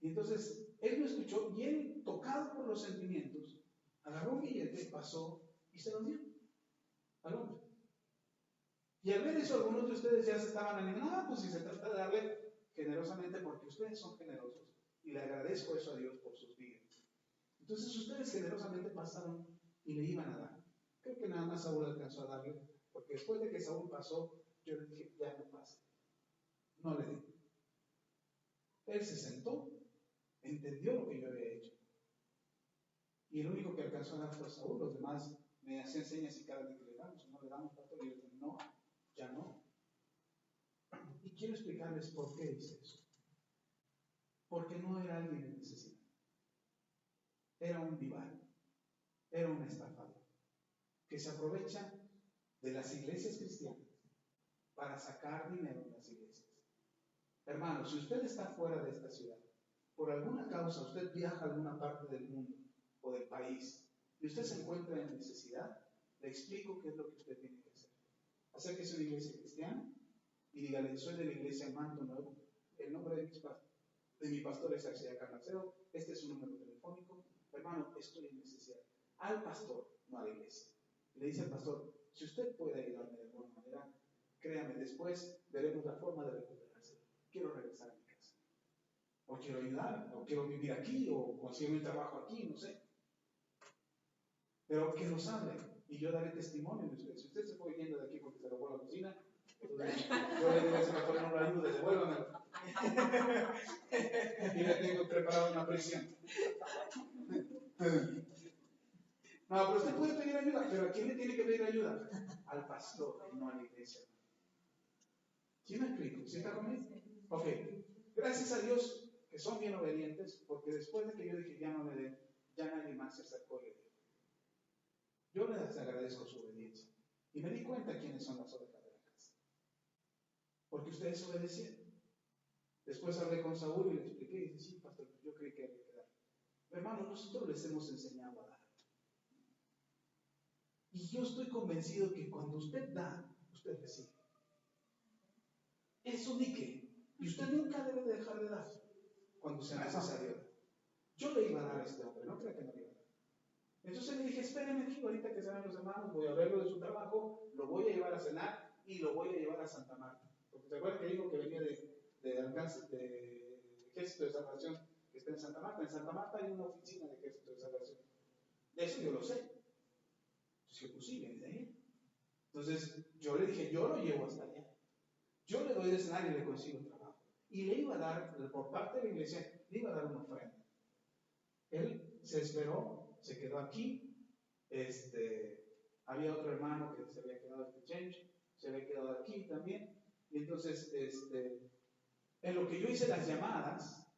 Y entonces, él lo escuchó, y él, tocado por los sentimientos, Agarró un billete, pasó y se lo dio al hombre. Y al ver eso, algunos de ustedes ya se estaban animando, pues si se trata de darle generosamente, porque ustedes son generosos, y le agradezco eso a Dios por sus vidas. Entonces ustedes generosamente pasaron y le iban a dar. Creo que nada más Saúl alcanzó a darle, porque después de que Saúl pasó, yo le dije, ya no pase. No le di. Él se sentó, entendió lo que yo había hecho. Y el único que alcanzó a dar fue Saúl. Los demás me hacían señas y cada vez que le damos, no le damos pastor. Y yo dije, no, ya no. Y quiero explicarles por qué dice eso. Porque no era alguien en necesidad. Era un vivar. Era un estafador. Que se aprovecha de las iglesias cristianas para sacar dinero de las iglesias. Hermano, si usted está fuera de esta ciudad, por alguna causa usted viaja a alguna parte del mundo o del país y usted se encuentra en necesidad, le explico qué es lo que usted tiene que hacer. Acérquese a una iglesia cristiana y dígale, soy de la iglesia Manto Nuevo, el nombre de mi pastor es Axel Carnacero, este es su número telefónico, hermano, estoy en necesidad. Al pastor, no a la iglesia. Le dice al pastor, si usted puede ayudarme de alguna manera, créame, después veremos la forma de recuperarse. Quiero regresar a mi casa. O quiero ayudar, o quiero vivir aquí, o conseguir un trabajo aquí, no sé. Pero que nos hable, y yo daré testimonio de usted. Si usted se fue yendo de aquí porque se robó la cocina, entonces yo le digo a ese pastor, no lo ayude, devuélvamelo. Y le tengo preparado una prisión. No, pero usted puede pedir ayuda, pero ¿a quién le tiene que pedir ayuda? Al pastor, no a la iglesia. ¿Sí me explico? ¿Sí está conmigo? Ok. Gracias a Dios que son bien obedientes, porque después de que yo dije ya no le den, ya nadie más se acercó y le dio. Yo les agradezco su obediencia. Y me di cuenta quiénes son las ovejas de la casa. Porque ustedes obedecieron. Después hablé con Saúl y le expliqué y dice, sí, pastor, yo creí que había que dar. Hermano, nosotros les hemos enseñado a dar. Y yo estoy convencido que cuando usted da, usted recibe. Eso ni qué. Y usted nunca debe dejar de dar cuando sea necesario. Yo le iba a dar a este hombre, no creo que no le iba a dar. Entonces le dije, espérenme aquí, ahorita que se van los hermanos, voy a verlo de su trabajo, lo voy a llevar a cenar y lo voy a llevar a Santa Marta. Porque se acuerdan que dijo que venía de alcance, de Ejército de Salvación, que está en Santa Marta. En Santa Marta hay una oficina de Ejército de Salvación. De eso yo lo sé. Entonces, pues sí, viene de ahí. Entonces, yo le dije, yo lo llevo hasta allá. Yo le doy de cenar y le consigo trabajo. Y le iba a dar, por parte de la iglesia, le iba a dar una ofrenda. Él se esperó, se quedó aquí. Había otro hermano que se había quedado en Change, se había quedado aquí también. Y entonces, en lo que yo hice las llamadas,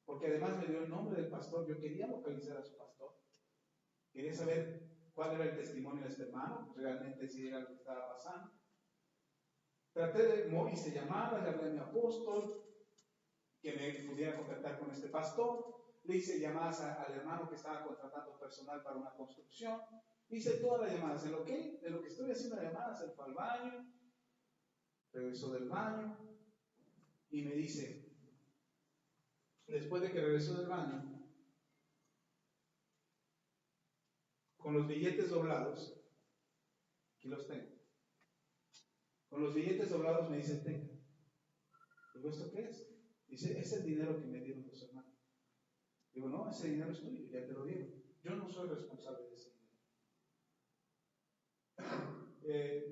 porque además me dio el nombre del pastor, yo quería localizar a su pastor. Quería saber cuál era el testimonio de este hermano, realmente si era lo que estaba pasando. Traté de, hice llamadas, le hablé a mi apóstol, que me pudiera contactar con este pastor. Le hice llamadas al hermano que estaba contratando personal para una construcción. Hice todas las llamadas. En lo que estuve haciendo las llamadas, él fue al baño, regresó del baño y me dice, después de que regresó del baño, con los billetes doblados, aquí los tengo. Con los billetes doblados me dice, tenga. Digo, ¿esto qué es? Dice, es el dinero que me dieron los hermanos. Digo, no, ese dinero es tuyo, ya te lo dieron. Yo no soy responsable de ese dinero.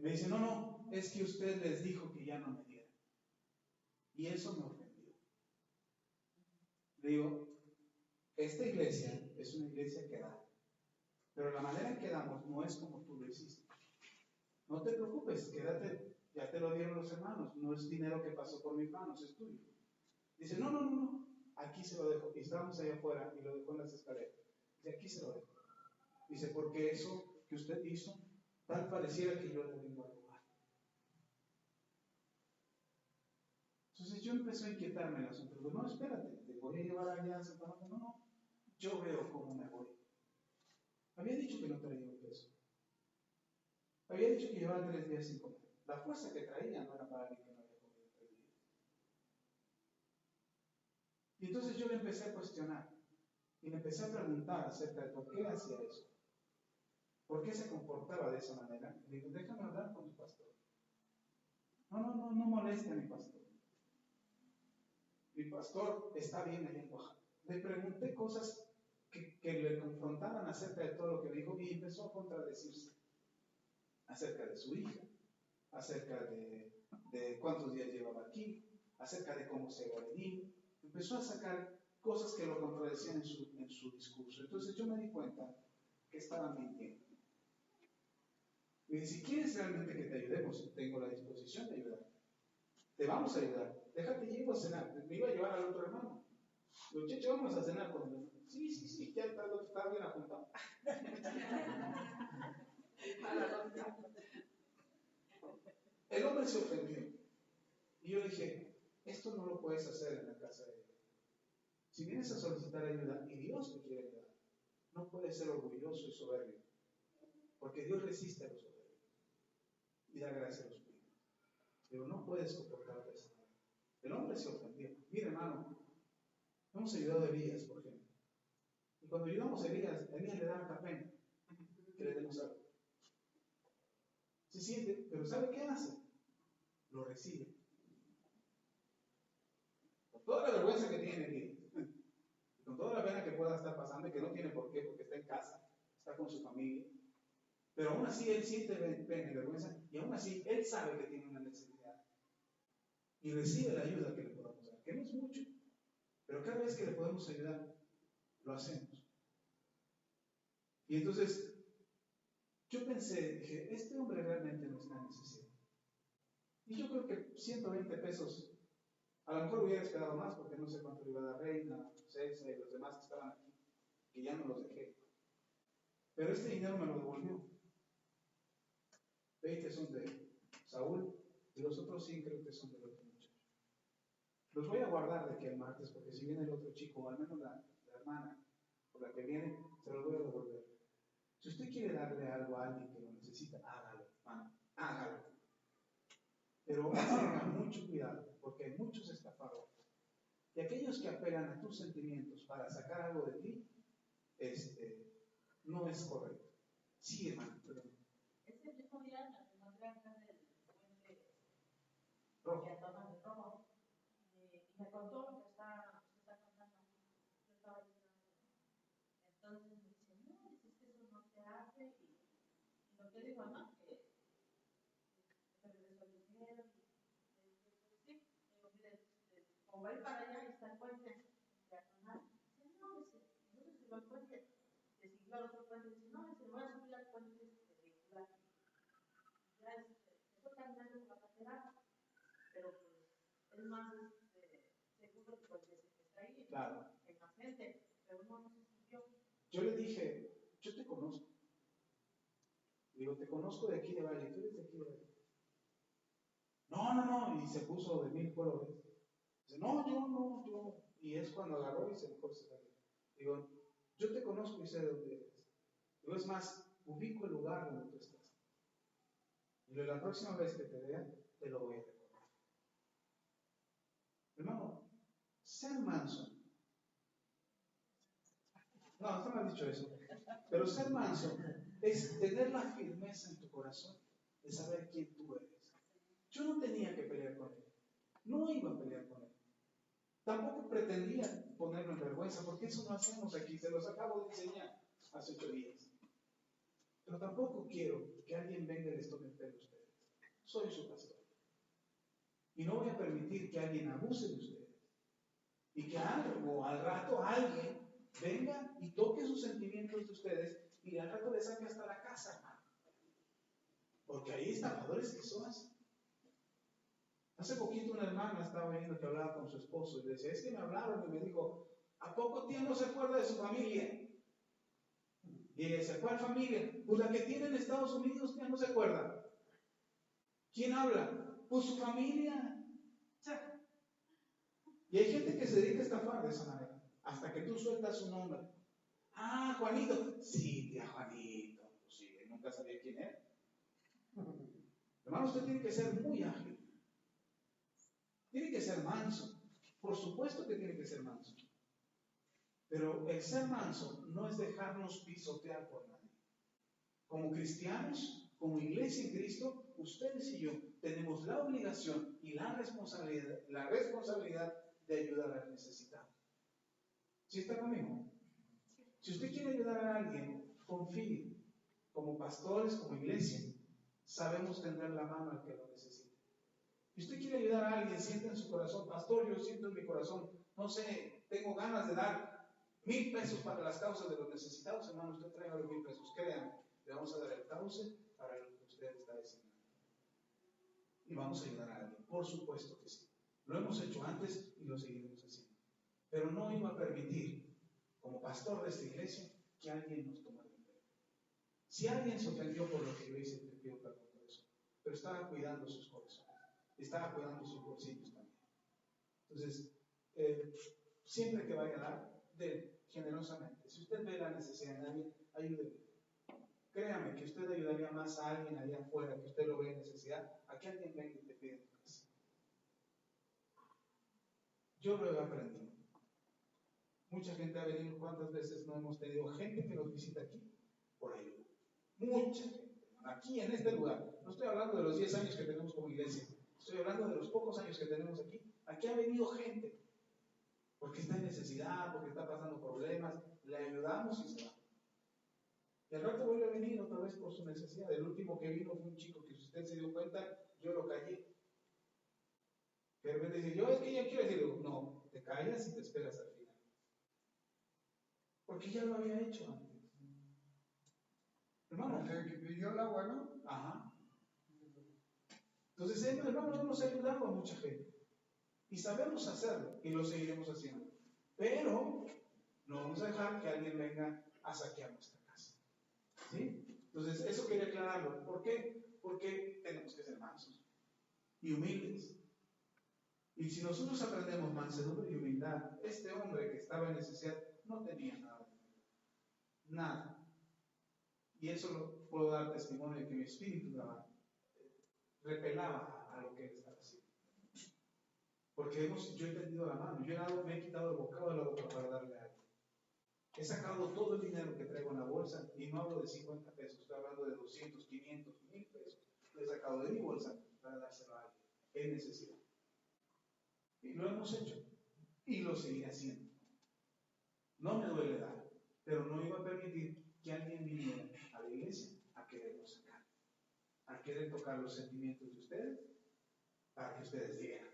Me dice, no, es que usted les dijo que ya no me dieran. Y eso me ofendió. Le digo, esta iglesia es una iglesia que da. Pero la manera en que damos no es como tú lo hiciste. No te preocupes, quédate, ya te lo dieron los hermanos, no es dinero que pasó por mis manos, es tuyo. Dice, no, aquí se lo dejo. Y estábamos allá afuera y lo dejó en las escaleras. Dice, aquí se lo dejo. Dice, porque eso que usted hizo, tal pareciera que yo le vengo a robar. Entonces yo empecé a inquietarme en el asunto. Digo, no, espérate, te voy a llevar allá a Santa Marta. No, yo veo cómo me voy. Había dicho que no traía un peso. Había dicho que llevaba 3 días sin comer. La fuerza que traía no era para alguien que no había comido 3 días. Y entonces yo le empecé a cuestionar y le empecé a preguntar acerca de por qué hacía eso. ¿por qué se comportaba de esa manera? Le digo, déjame hablar con tu pastor. No moleste a mi pastor. Mi pastor está bien ahí en Oaxaca. Le pregunté cosas que le confrontaban acerca de todo lo que me dijo y empezó a contradecirse acerca de su hija, acerca de cuántos días llevaba aquí, acerca de cómo se había venido. Empezó a sacar cosas que lo contradecían en su discurso. Entonces yo me di cuenta que estaba mintiendo. Y si quieres realmente que te ayudemos, tengo la disposición de ayudar. Te vamos a ayudar. Déjate, llevo a cenar. Me iba a llevar al otro hermano. Digo, Cheche, vamos a cenar con él. Sí, ya está bien apuntado. El hombre se ofendió. Y yo le dije, esto no lo puedes hacer en la casa de Dios. Si vienes a solicitar ayuda y Dios te quiere ayudar, no puedes ser orgulloso y soberbio. Porque Dios resiste a los soberbios y da gracia a los humildes. Pero no puedes comportarte de esa manera. El hombre se ofendió. Mira, hermano, hemos ayudado a Elías, por ejemplo. Y cuando ayudamos a Elías le da harta pena que le demos algo. Se siente, pero ¿sabe qué hace? Lo recibe. Con toda la vergüenza que tiene Elías, y con toda la pena que pueda estar pasando, y que no tiene por qué, porque está en casa, está con su familia. Pero aún así él siente pena y vergüenza, y aún así él sabe que tiene una necesidad. Y recibe la ayuda que le podamos dar, que no es mucho, pero cada vez que le podemos ayudar, lo hacemos. Y entonces, yo pensé, dije, este hombre realmente no está en necesidad. Y yo creo que 120 pesos, a lo mejor hubiera esperado más, porque no sé cuánto le iba a dar Reina, César y los demás que estaban aquí, que ya no los dejé. Pero este dinero me lo devolvió. 20 son de Saúl, y los otros 100 creo que son del otro muchacho. Los voy a guardar de aquí al martes, porque si viene el otro chico, o al menos la hermana, o la que viene, se los voy a devolver. Si usted quiere darle algo a alguien que lo necesita, hágalo, hermano, hágalo. Pero tengan mucho cuidado, porque hay muchos estafadores. Y aquellos que apelan a tus sentimientos para sacar algo de ti, no es correcto. Sí, hermano, perdón.
Este mismo día, la semana grande del puente
Rojo.
que toman el rojo, y me contó lo que está contando. Yo estaba diciendo, entonces me dice, no, es que eso no se hace, y lo que dijo, ¿no? Que regresó el dinero, y sí, digo, mire, como va a ir para allá, está el puente, peatonal. Dice, no, entonces si el puente, se siguió al otro puente, dice, no, se va a subir al puente vehicular. Ya eso caminando por la carretera, pero pues es más seguro que el que está ahí,
claro,
en la frente, pero no se sintió.
Yo le dije, yo te conozco. Digo, te conozco de aquí de Valle, tú eres de aquí de Valle. No, y se puso de mil colores. Dice, no, yo. Y es cuando agarró y se mejor se salió. Digo, yo te conozco y sé de dónde eres. Digo, es más, ubico el lugar donde tú estás. Y la próxima vez que te vea, te lo voy a recordar. Hermano, ser manso. No, no me has dicho eso. Pero ser manso es tener la firmeza en tu corazón de saber quién tú eres. Yo no tenía que pelear con él. No iba a pelear con él. Tampoco pretendía ponerlo en vergüenza, porque eso no hacemos aquí. Se los acabo de enseñar hace 8 días. Pero tampoco quiero que alguien venga y les tome el pelo a ustedes. Soy su pastor. Y no voy a permitir que alguien abuse de ustedes. Y que algo, al rato alguien venga y toque sus sentimientos de ustedes y al rato les saque hasta la casa, hermano. Porque hay estafadores que son así. Hace poquito una hermana estaba viendo que hablaba con su esposo y le decía, es que me hablaron y me dijo, ¿a poco tiempo se acuerda de su familia? Y le decía, ¿cuál familia? Pues la que tiene en Estados Unidos, ya no se acuerda. ¿Quién habla? Pues su familia. Y hay gente que se dedica a estafar de esa manera, hasta que tú sueltas su nombre. Ah, Juanito. Sí, tía Juanito. Pues sí, nunca sabía quién era. Hermano, usted tiene que ser muy ágil. Tiene que ser manso. Por supuesto que tiene que ser manso. Pero el ser manso no es dejarnos pisotear por nadie. como cristianos, como iglesia en Cristo, ustedes y yo tenemos la obligación y la responsabilidad de ayudar al necesitado. ¿Sí está conmigo? Si usted quiere ayudar a alguien, confíe. Como pastores, como iglesia, sabemos tender la mano al que lo necesite. Si usted quiere ayudar a alguien, sienta en su corazón, pastor, yo siento en mi corazón, no sé, tengo ganas de dar 1,000 pesos para las causas de los necesitados, hermano, usted traiga los 1,000 pesos, créanme, le vamos a dar el cauce para lo que usted está designando. Y vamos a ayudar a alguien, por supuesto que sí. Lo hemos hecho antes y lo seguiremos haciendo. Pero no iba a permitir, como pastor de esta iglesia, que alguien nos tomara el pelo. Si alguien se ofendió por lo que yo hice, te pido perdón por eso. Pero estaba cuidando sus corazones, estaba cuidando sus bolsillos también. Entonces, siempre que vaya a dar, dé generosamente. Si usted ve la necesidad de alguien, ayúdele. Créame que usted ayudaría más a alguien allá afuera, que usted lo ve en necesidad, a que alguien venga y te pida en tu casa. Yo lo he aprendido. Mucha gente ha venido, ¿cuántas veces no hemos tenido gente que nos visita aquí por ayuda? Mucha gente. Aquí en este lugar. No estoy hablando de los 10 años que tenemos como iglesia. Estoy hablando de los pocos años que tenemos aquí. Aquí ha venido gente. Porque está en necesidad, porque está pasando problemas. Le ayudamos y se va. Y al rato vuelve a venir otra vez por su necesidad. El último que vino fue un chico que, si usted se dio cuenta, yo lo callé. Que de repente dice, yo es que ya quiero decir, no, te callas y te esperas al final. Porque ya lo había hecho antes. Hermano.
¿El que pidió el agua, no?
Ajá. Entonces, hermano, hemos ayudado a mucha gente. Y sabemos hacerlo. Y lo seguiremos haciendo. Pero no vamos a dejar que alguien venga a saquear nuestra casa. ¿Sí? Entonces, eso quería aclararlo. ¿Por qué? Porque tenemos que ser mansos y humildes. Y si nosotros aprendemos mansedumbre y humildad, este hombre que estaba en necesidad no tenía nada. Nada. Y eso lo puedo dar testimonio de que mi espíritu repelaba a lo que él estaba haciendo. Porque yo he tendido la mano, me he quitado el bocado de la boca para darle a alguien. He sacado todo el dinero que traigo en la bolsa, y no hablo de 50 pesos, estoy hablando de 200, 500, 1,000 pesos. Lo he sacado de mi bolsa para dárselo a alguien en necesidad. Y lo hemos hecho, y lo seguiré haciendo. No me duele dar, pero no iba a permitir que alguien viniera a la iglesia a quererlo sacar, a querer tocar los sentimientos de ustedes para que ustedes dieran.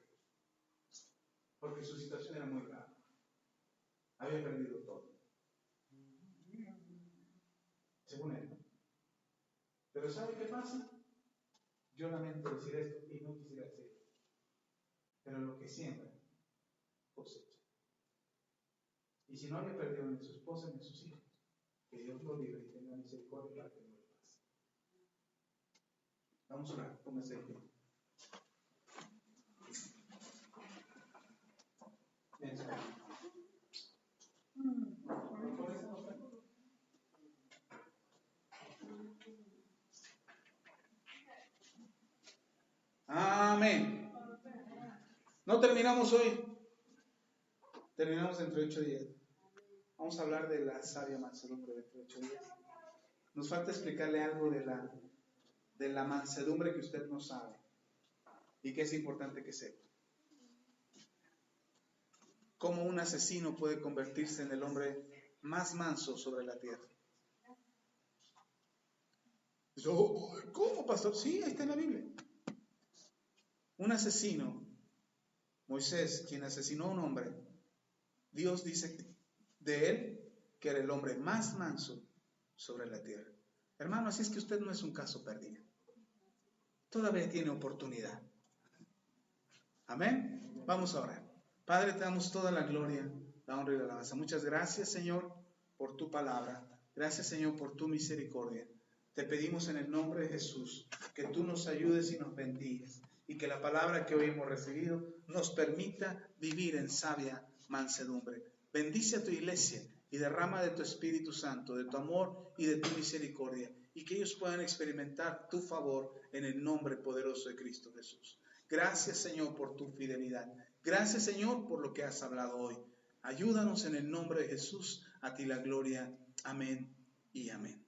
Porque su situación era muy grave. Había perdido todo. Según él. Pero ¿sabe qué pasa? Yo lamento decir esto y no quisiera decirlo. Pero lo que siembra, cosecha. Y si no había perdido ni a su esposa ni a sus hijos, que Dios lo libre y tenga misericordia para que no le pase. Vamos a orar, póngase de pie. Amén. No terminamos hoy. Terminamos dentro de 8 días. Vamos a hablar de la sabia mansedumbre dentro de 8 días. Nos falta explicarle algo de la mansedumbre que usted no sabe y que es importante que sepa. Cómo un asesino puede convertirse en el hombre más manso sobre la tierra. ¿Cómo, pastor? Sí, ahí está en la Biblia. Un asesino, Moisés, quien asesinó a un hombre, Dios dice de él que era el hombre más manso sobre la tierra. Hermano, así es que usted no es un caso perdido. Todavía tiene oportunidad. Amén. Vamos a orar. Padre, te damos toda la gloria, la honra y la alabanza. Muchas gracias, Señor, por tu palabra. Gracias, Señor, por tu misericordia. Te pedimos en el nombre de Jesús que tú nos ayudes y nos bendigas y que la palabra que hoy hemos recibido nos permita vivir en sabia mansedumbre. Bendice a tu iglesia y derrama de tu Espíritu Santo, de tu amor y de tu misericordia, y que ellos puedan experimentar tu favor en el nombre poderoso de Cristo Jesús. Gracias, Señor, por tu fidelidad. Gracias, Señor, por lo que has hablado hoy. Ayúdanos en el nombre de Jesús, a ti la gloria. Amén y amén.